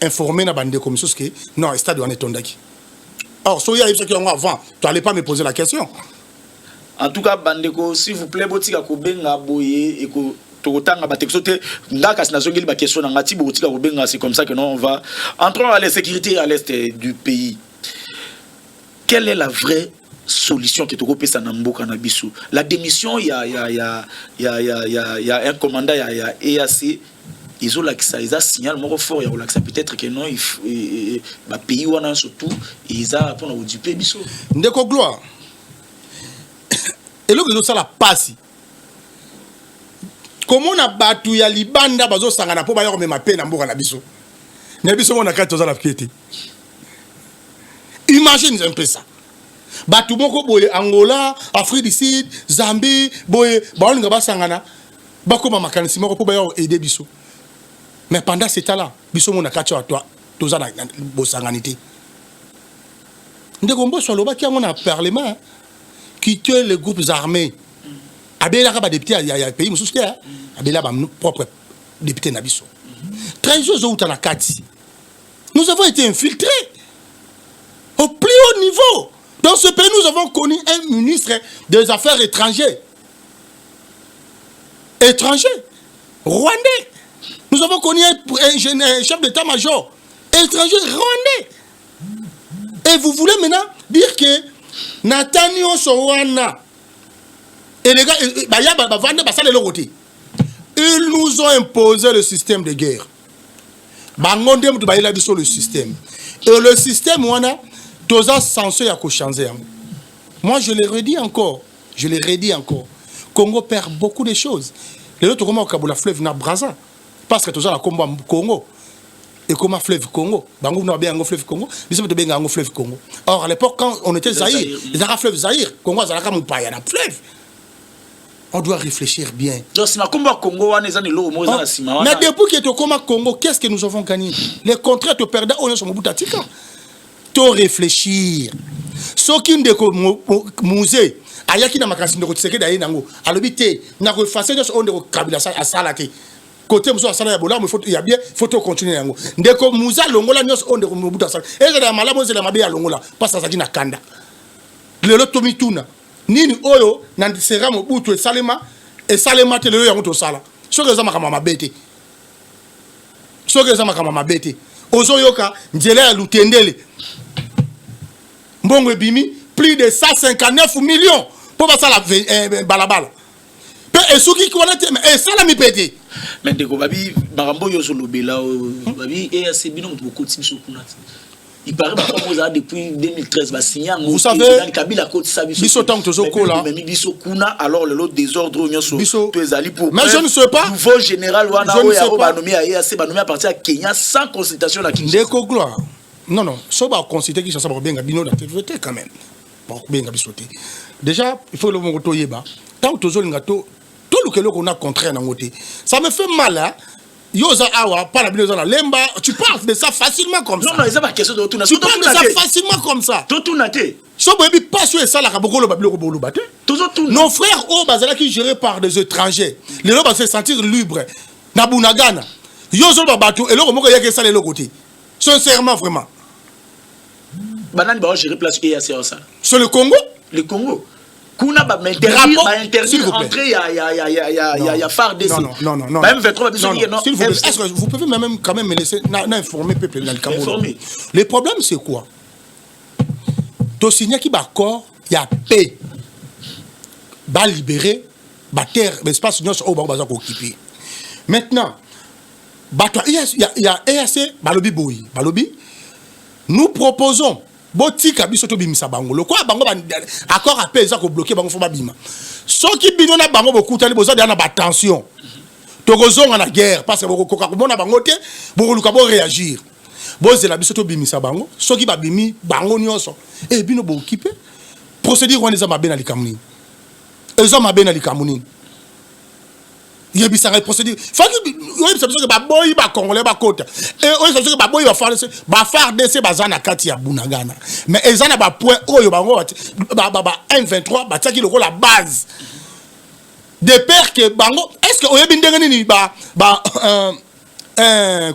informer la bande de commission que non, le stade de Tonda. Or, si il y a qui avant, tu n'allais pas me poser la question. En tout cas, Bandeko, s'il vous plaît, botika ko benga boye et ko c'est comme ça que nous on va. Entrons à la sécurité à l'est du pays. Quelle est la vraie solution que tu peux faire dans Nabisu? La démission, il y a un commandant, il y a EAC. Ils ont l'accès, ils ont signal fort, ils ont l'accès peut-être que non, il pays où on a surtout, ils ont pour nous duper biso. Ndeko gloire. Et là, ils ont ça la passe. Comment on a battu ya libanda bazo sangana po ba yo me mape na mboka na biso. Na biso mona ka toza la piété. Imagine un peu ça. Batu moko boye Angola, Afrique du Sud, Zambie, boye ba on nga sangana ba ko makanisi moko po ba yo aider biso. Mais pendant ce temps-là, biso mona ka toi toza na bosanganité. Ndeko mbo solo ba ki ngona parlement qui tue les groupes armés. Abela ka ba député ya pays mususu te abela ba propre député na biso. Très jozo na kati. Nous avons été infiltrés au plus haut niveau. Dans ce pays, nous avons connu un ministre des Affaires étrangères. Rwandais. Nous avons connu un chef d'état-major étranger rwandais. Et vous voulez maintenant dire que Nathaniel Sowana et les gars, ils nous ont imposé le système de guerre. Le système. Et le système, tous les censés à changer. Moi, je le redis encore. Congo perd beaucoup de choses. Les autres, comment on a fleuve na Brazza. Parce que tous les combat Congo. Et comment fleuve Congo. Bango n'a bien un fleuve Congo. Ils ont bien un fleuve Congo. Or, à l'époque, quand on était Zaïre, ils avaient fleuve Zaïre. Congo, ça a comme pas un fleuve. On doit réfléchir bien. Donc, si combat Congo, mais depuis que tu combat Congo, qu'est-ce que nous avons gagné? Les contrats te perdent, on est sur mon bout d'atika. Tu réfléchir. Ce qui est musée, ayaki na makasi ndeko tseke d'ailleurs nango. Alobité, na ko facer on de kabila sa salate. Côté muso asala ya bola, il y a bien photo continuer nango. Ndeko muza longola nyos on de ko bout asala. Et la malamu zela mabe ya longola, pas ça dit na kanda. Le lotomituna. Nini oyo na sera mo butu e salema te lelo yango to sala soke za makama mabete ozo yoka njela ya lutendele mbongo ebimi plus de 159 millions pour ba sala balabala pe esuki ki wana te e sala mi pete mais ndeko babi marambo yo zo lobela babi e asebino mo ko timiso kuna. Il paraît que depuis 2013, vous savez, alors le désordre, mais je ne sais pas. Nouveau général, nommé à partir de Kenya sans consultation de la Kinshasa. Non, ça va consulter qui ça va bien bino d'activité quand même. Bon, bien bisoté. Déjà, il faut le mot toyeba. Tant que tout le que l'on a contraint dans côté. Ça me fait mal hein. Yoza awa para bino na lemba, tu parles de ça facilement comme ça. Non, c'est pas question de tout. Tu parles de ça facilement comme ça. Tout naté. So bebi pas sur ça la kaboko babilo ko bolo baté. Nos frères au bazala qui gérés par des étrangers. Les gens vont se sentir libres. Na bunagana. Yozo babatu et loko moko yake ça les côté. Sincèrement vraiment. Banane ba gérer place EAC ça. Sur le Congo? Le Congo. kuna ba m'interdire entrer il y a phare DC. Non. Même 23 non. S'il vous plaît, est-ce que vous pouvez quand même me laisser informer peuple dans le Cameroun. Le problème c'est quoi? To signer qui accord, il y a paix. Ba libérer ba terre, l'espace nous au ba occupé. Maintenant, il y a EAC balobi boy. Balobi nous proposons botika biso to bimisa bango le quoi bango accord à paix ça ko bloquer bango fo ba bima so ki bino na bango bokuta li boza na ba tension to kozonga na guerre parce que bokoka ko mona bango te bokoluka bo réagir bozela biso to bimisa bango so ki ba bimi bango nyonso e bino bo occupé procédure wana za mabe na likamuni eza mabe na likamuni yebisa procédure faut que ba boy ba congolais ba kota et on sait que ba boy ba faire DC bazana kati ya Bunagana mais ezana ba point oyo bango ba 123 ba tsaki loko la base de père que bango est-ce que oyebi ndenge ni ba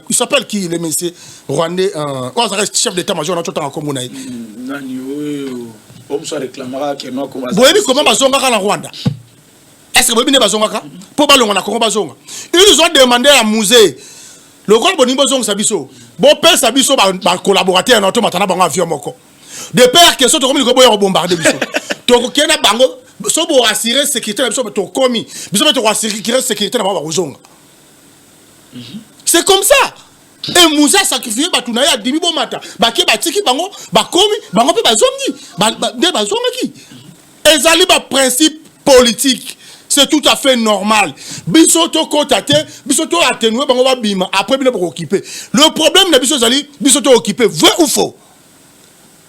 il s'appelle qui le monsieur rwandais on reste chef d'état-major na totanga kombo na nani oyo on se réclamera que non comment boyebi comment bazonga na Rwanda. Est-ce que vous avez besoin pour ballon na Congo bazonga? Ils ont demandé à musée le grand bonimbo zong sabiso. Bon père sabiso ba collaborateur na to matana bango avion moko. De père que so to komi ko boya bombarder biso. To kena bango so bo assurer sécurité biso to komi. Biso to assurer sécurité na ba bazonga. C'est comme ça. Et musée sacrifié batuna ya dimi bo mata. Ba ke ba tiki bango ba komi bango pe bazongi. De bazonga ki. Ezali ba principe politique. C'est tout à fait normal. Bisoto cotate, bisoto atténué, bango va bima. Après, bien pour occuper. Le problème n'est bisoto zali, bisoto occupé. Vrai ou faux?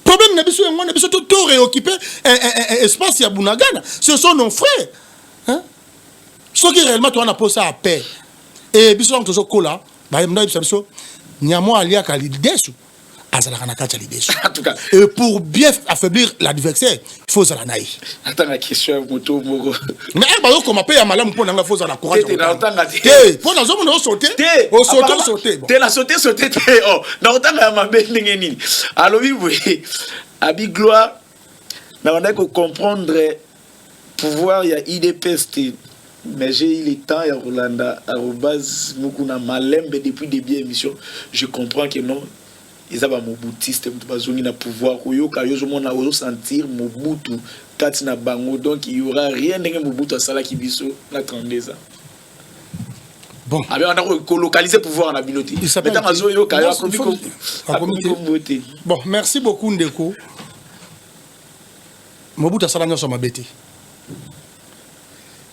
Problème n'est bisoto tout réoccupé. Espace ya Bunagana. Ce sont nos frères. Hein? Ce qui réellement, tu as posé à paix. Et bisoto on toujours cola. Bah, bisoto, nyamo alia kali desu. En tout cas, et pour bien affaiblir l'adversaire, il faut ça naï. Attends la question moto moko. Mais comme appelle à malam pour n'anga faut ça la courage. Pour la zone on sauter. On sauter. T'es la sauter. Oh, dans tant à ma belle nini. Alors oui, Abi gloire. Mais on a que comprendre pouvoir il y a IDPST. Mais j'ai eu le temps, il y a Rolanda, à base, Mukuna Malembe depuis le début de l'émission. Je comprends que non. Ils ont Mobutistes, ils ont pouvoir, ils ont sentir Mobutu, Katina Bango, donc il n'y aura rien de Mobutu à Sala Kibiso, la 32 ans. Bon. Alors on a localisé pouvoir en Abinoté. Bon, merci beaucoup Ndeko. Mobutu à Sala Nyoso Mabete.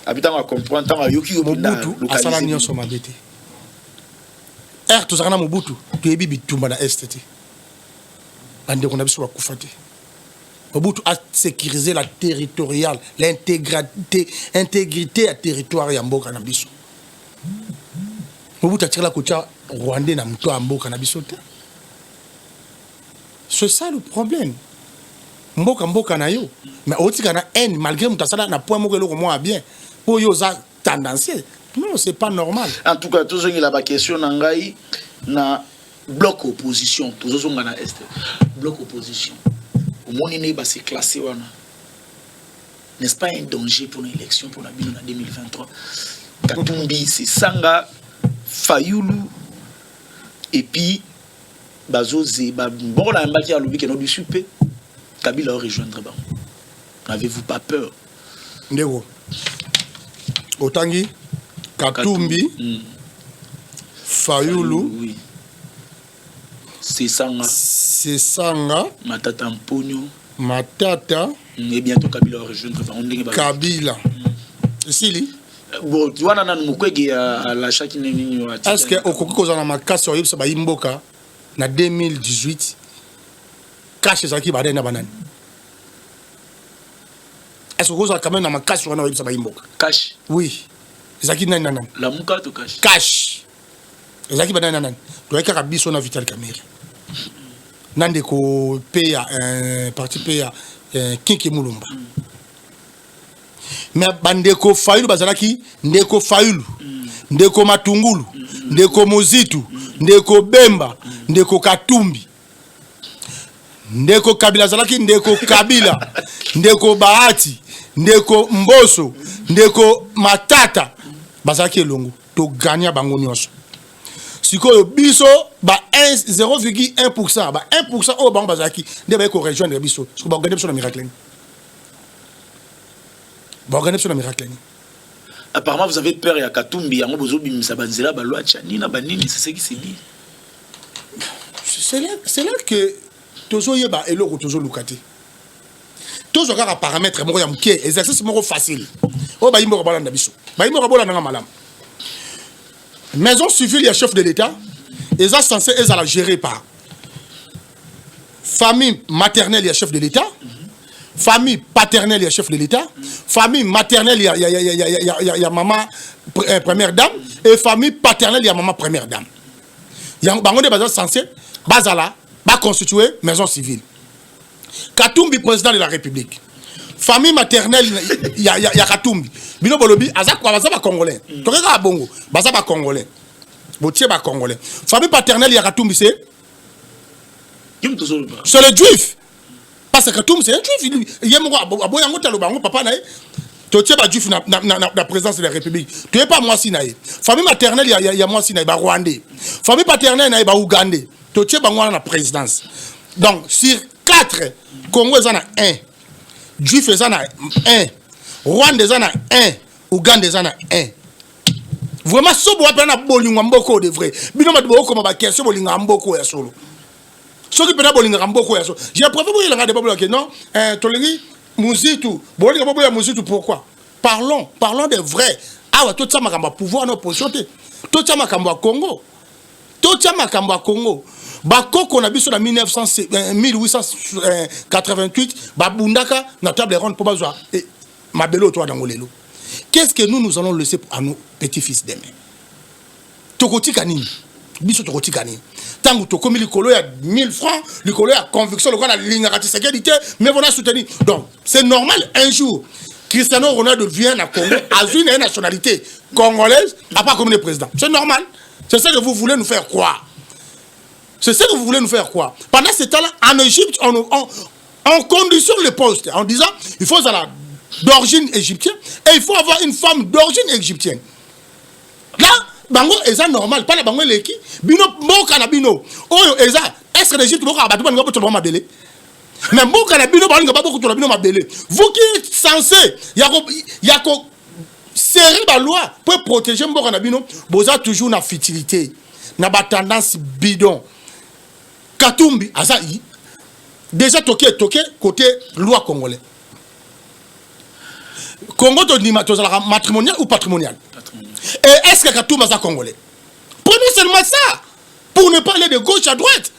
Habitant à comprendre, tant à Yoki Mobutu à Sala Nyoso Mabete. Tout ça Mobutu, tu es bibi tumba na STT. Ande qu'on a besoin de kufate. Mobutu a sécurisé la territoriale, l'intégrité à territoire ya mboka na biso. Mobutu a tiré la kocha rwandais na mto mboka na biso te. C'est ça le problème. Mboka na yo. Mais otika na haine malgré mutasala na point moko eloko moi bien. Po yo za tendancieux. Non, c'est pas normal. En tout cas, tous ceux qui ont la question nangai na bloc opposition, tous ceux qui ont la bloc opposition. Au monde n'est pas c'est classé wana. N'est-ce pas un danger pour l'élection pour la bino en 2023? Katumbi, c'est Sanga, Fayoulou et puis Bazoze, bon la mbaki a lobby que non du super. Kabila rejoindre ba. N'avez-vous pas peur? Ndeko. Otangi Katumbi, Fayoulou, oui. C'est Sanga, Matata Mpogno, et bientôt Kabila va rejoindre Kabila. Sili. Bon, tu vois, on a à l'achat qui n'est pas. Est-ce que au Koko Zana Makas sur Yipsa Imboka, en 2018, cache Zaki Baden na banane? Est-ce que vous avez quand même dans ma cache sur Yipsa Imboka? Cache? Oui. Zaki nan. La muka to cash. Cash. Zaki ba nan. To eka biso na Vital Kamerhe. Nande ko peya parti peya Kinki Mulumba. Mais bandeko Fayulu bazalaki ndeko Fayulu. Ndeko Matungulu, ndeko Mozitu, ndeko Bemba, ndeko Katumbi. Ndeko Kabila zalaki ndeko Kabila, ndeko Bahati, ndeko Mboso, ndeko Matata, bazaki elongo, to gagner bango nyonso. Sikoyo biso ba 0,1%, ba 1% au bango bazaki, ndeba ko rejoindre biso, parce que ba organiser sur miracle. Ba organiser sur miracle. Apparemment vous avez peur ya Katumbi, yango bozo bimisa banzela ba loi tchanina banini, c'est ce qui s'est dit. C'est là que tozo yeba eloko tozo lukate. Tozo kaka paramètre moko ya muke, exercice moko facile. O ba yimbo balanda biso. Ba yimbo balanda nga malam. Maison civile, il y a chef de l'État. Ils sont censés être gérés par famille maternelle, il y a chef de l'État. Famille paternelle, il y a chef de l'État. Famille maternelle, il y a maman première dame. Et famille paternelle, il y a maman première dame. Il y a des censés constituer maison civile. Katumbi, président de la République. Famille maternelle, il y a Katumbi. Bino Bolobi, Azak Congolais. Toreka Bongo, Bazaba Congolais. Botier ba Congolais. Famille paternelle, il y a Katumbi, c'est le juif. Parce que Katumbi, c'est un juif. Il y a un papa, Totier ba juif la présidence de la République. Tu n'es pas moi Sinaï. Famille maternelle, il y a moi Sinaï, ba Rwandais. Famille paternelle, il y a Ougandais. Totier ba moi la présidence. Donc, sur 4, Congo, il y en a 1. Juif, il y en a 1. Rwanda, il y en a 1. Ouganda, il y en a 1. Vraiment, si vous avez un bolingo mboko de vrai, bino ma boko ma question bolingo mboko ya solo. Ce qui peut être bolingo mboko ya solo. J'ai préféré vous la débat que non, tolingi muzitu, bolingo mboko ya muzitu pourquoi? Parlons des vrais. Ah ouais, tout ça makamba pouvoir no opposition. Tout ça makamba Congo. Tout ça makamba Congo. Bakoko na biso na 1888, babundaka na table ronde pour bazwa et mabelo toi dangolelo. Qu'est-ce que nous allons laisser à nos petits-fils demain? Tokoti kanini. Biso tokoti kanini. Tango tokomi likolo ya 1000 francs, likolo ya conviction lokana lingaka sécurité, mais voilà soutenir. Donc, c'est normal un jour Cristiano Ronaldo vient à Congo à une nationalité congolaise, à pas comme le président. C'est normal. C'est ça que vous voulez nous faire croire. C'est ça que vous voulez nous faire croire. Pendant ce temps-là, en Égypte, on conditionne le poste en disant il faut ça d'origine égyptienne et il faut avoir une femme d'origine égyptienne. Là, bango est normal, pas la bango leki. Bino moka na bino. Oyo eza, est-ce que l'Égypte moka abatu bango pour tout le monde mabele? Mais moka na bino bango ba beaucoup tout le monde mabele. Vous qui êtes censé yako serrer la loi pour protéger moka na bino, boza toujours na futilité, na ba tendance bidon. Katumbi azaï déjà toqué côté loi congolais. Congo matrimonial ou patrimonial? Et est-ce que Katumbi est congolais? Prenez seulement ça pour ne pas aller de gauche à droite.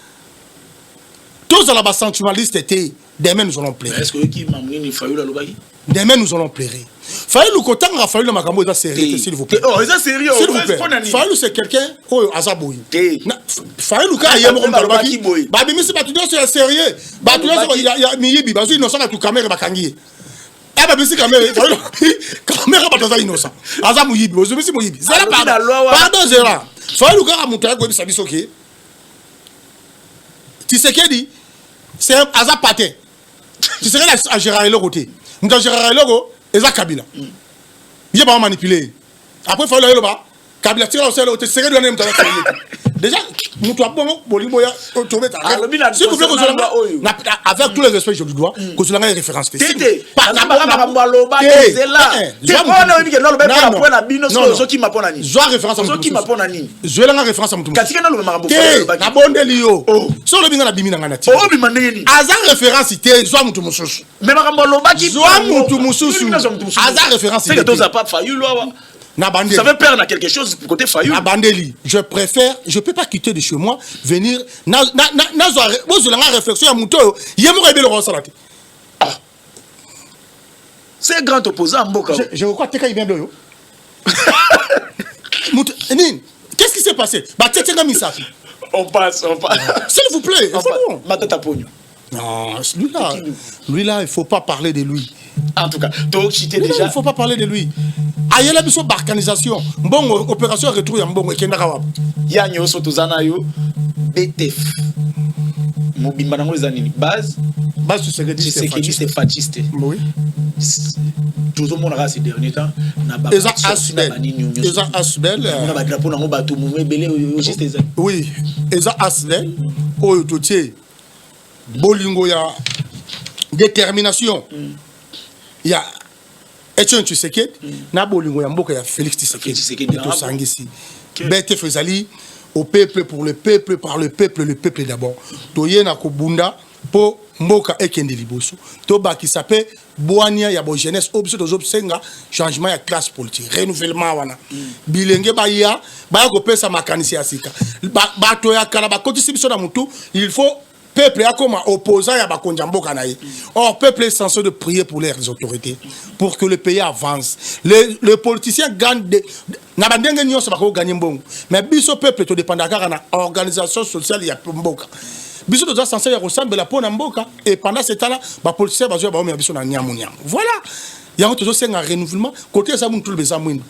Tous à la sensualiste étaient demain nous allons pleurer. Est-ce que qui m'a mis Fayou la lobaki? Demain nous allons pleurer. Fayou Kotan a fallu le makambo est sérieux s'il vous plaît. Oh, c'est sérieux. S'il vous plaît. Fayou c'est quelqu'un oh azaboui. Fayou ka yemo comme lobaki. Ba bimisi batudo c'est sérieux. Batudo il y a miyibi bazu innocent na tu caméra bakangi. Eh ba bimisi caméra caméra bataza innocent. Azamu yibi, bazu bimisi moyibi. C'est la pardon zera. Fayou ka mutaya ko bisa bisoke. Tu sais qu'est dit c'est un azap paté. Tu serais à Gérard Elogoté. Nous avons Gérard Elogo et ça Kabila. Il n'y a pas manipulé. Après, il faut aller là-bas. Kabila tire au cerveau. Tu serais donné un déjà, nous avons bon, Boliboya, Autobet. S'il vous plaît, avec tous les respects, je vous dois, que cela ait une référence. Tété. Pas la référence à qui m'a ponani. Je l'ai référence à mon Katika le marabout. Na bonde lio. Sur le binga na bimina ngana ti. Oh bimaneni. Aza référence ité zo mutu mususu. Mais makambo lobaki zo mutu mususu. Aza référence ité. C'est que toi ça pas Fayou loa. Ça veut perdre quelque chose côté Fayou. Abandeli, je peux pas quitter de chez moi, venir na réflexion à Mouto, yemo rebel rosalati. C'est grand opposant Mboka. Je crois que tu bien de yo. Qu'est-ce qui s'est passé? On passe. S'il vous plaît, c'est bon. Matata Pogno. Non, lui-là, il faut pas parler de lui. En tout cas, donc cité déjà. Il faut pas parler de lui. Aïe la biso barcanisation. Bon opération retour ya mbongo ekenda kawa. Ya nyoso tozana yo BTF. Mobimba nango ezanini base Base du secret c'est fasciste. Oui. Tout le monde a ces derniers temps. Eza Asbel. Eza Asbel. Oui. Eza Asbel. Oyo totie. Bolingo ya détermination. Il y a Etienne Tshisekedi. Na bolingo ya mboka ya Félix Tshisekedi. To sangisi. Bete Fezali. Au peuple, pour le peuple, par le peuple d'abord. Toye na kobunda po mboka ekende liboso. To ba qui s'appelle boania ya bo jeunesse obso to obsenga changement ya classe politique, renouvellement wana. Bilenge ba ya ba ko pesa makanisi ya sika. Ba to ya kala ba kotisi biso na mutu, il faut peuple a comme opposant ya bakonja mboka na ye. Or peuple est censé de prier pour les autorités pour que le pays avance. Les politiciens gagnent na bandenge nyonso ba ko gagner mbongo. Mais biso peuple to dépend kaka na organisation sociale ya mboka. Biso to censé ressembler la pona mboka et pendant ce temps-là ba politiciens ba zo ba o biso na nyamu nyamu. Voilà. Il y a un renouvellement côté ça moun tout le beza mwindu.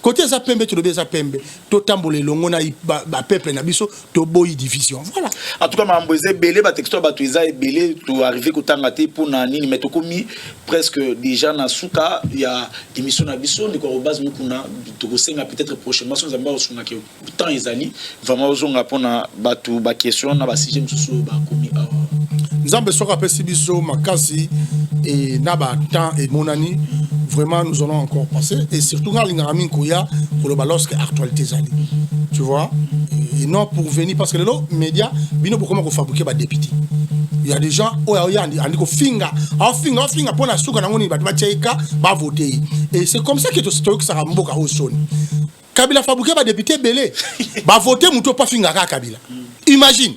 Côté ça pembe tout le beza pembe. To tambole longo na ba peuple na biso to boyi division. Voilà. En tout cas mamboze belé ba texto ba tuiza et belé to arriver ko tangate pour na nini mais to komi presque déjà na suka il y a émission na biso de ko base mukuna to ko senga peut-être prochainement so zamba osuna ke temps ezali vraiment ozonga pona ba tu ba question na ba sujet mususu ba komi Nzambe soka pesi biso makasi et naba temps et monani vraiment nous allons encore passer et surtout quand l'ingaramin koya pour le lorsque actualité zali tu vois et non pour venir parce que les médias bino pour comment fabriquer ba député il y a des gens oya andi ko finga pour la souka ngoni ba tcheika ba voter et c'est comme ça que to que ça ramboka au son Kabila fabriquer ba député belé ba voter muto pas finga ka Kabila imagine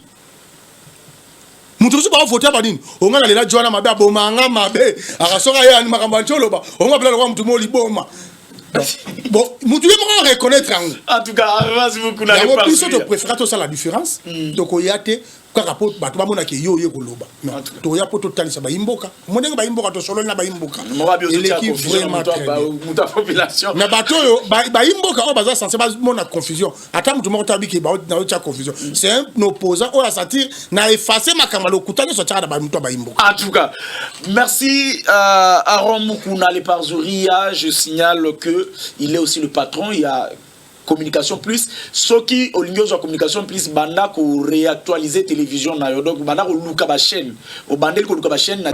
muturusu ba voter ba nini onga na lela Joana mabe abomanga mabe akasoka ye ani makamba choloba onga bla kwa mtu moli boma bon mutu ye mo reconnaître en tout cas avance beaucoup na pas plus de préférer tout ça la différence donc oyate kaka po bato ba mona ke yo ye koloba to ya po total sa ba imboka monenge ba imboka to solo na ba imboka l'équipe vraiment muta population mais bato yo ba imboka o baza censé ba mona confusion ata mutu mo tabi ke ba na o confusion c'est un opposant o la satire na effacer makamba lo kutani so tshaka ba mutu ba imboka. En tout cas merci Aaron Mukuna le Parzuria, je signale que il est aussi le patron, il y a Communication Plus, ce qui au lieu de Communication Plus banda ko réactualiser télévision na yo donc banda ko luka ba chaîne au bandel ko luka ba chaîne na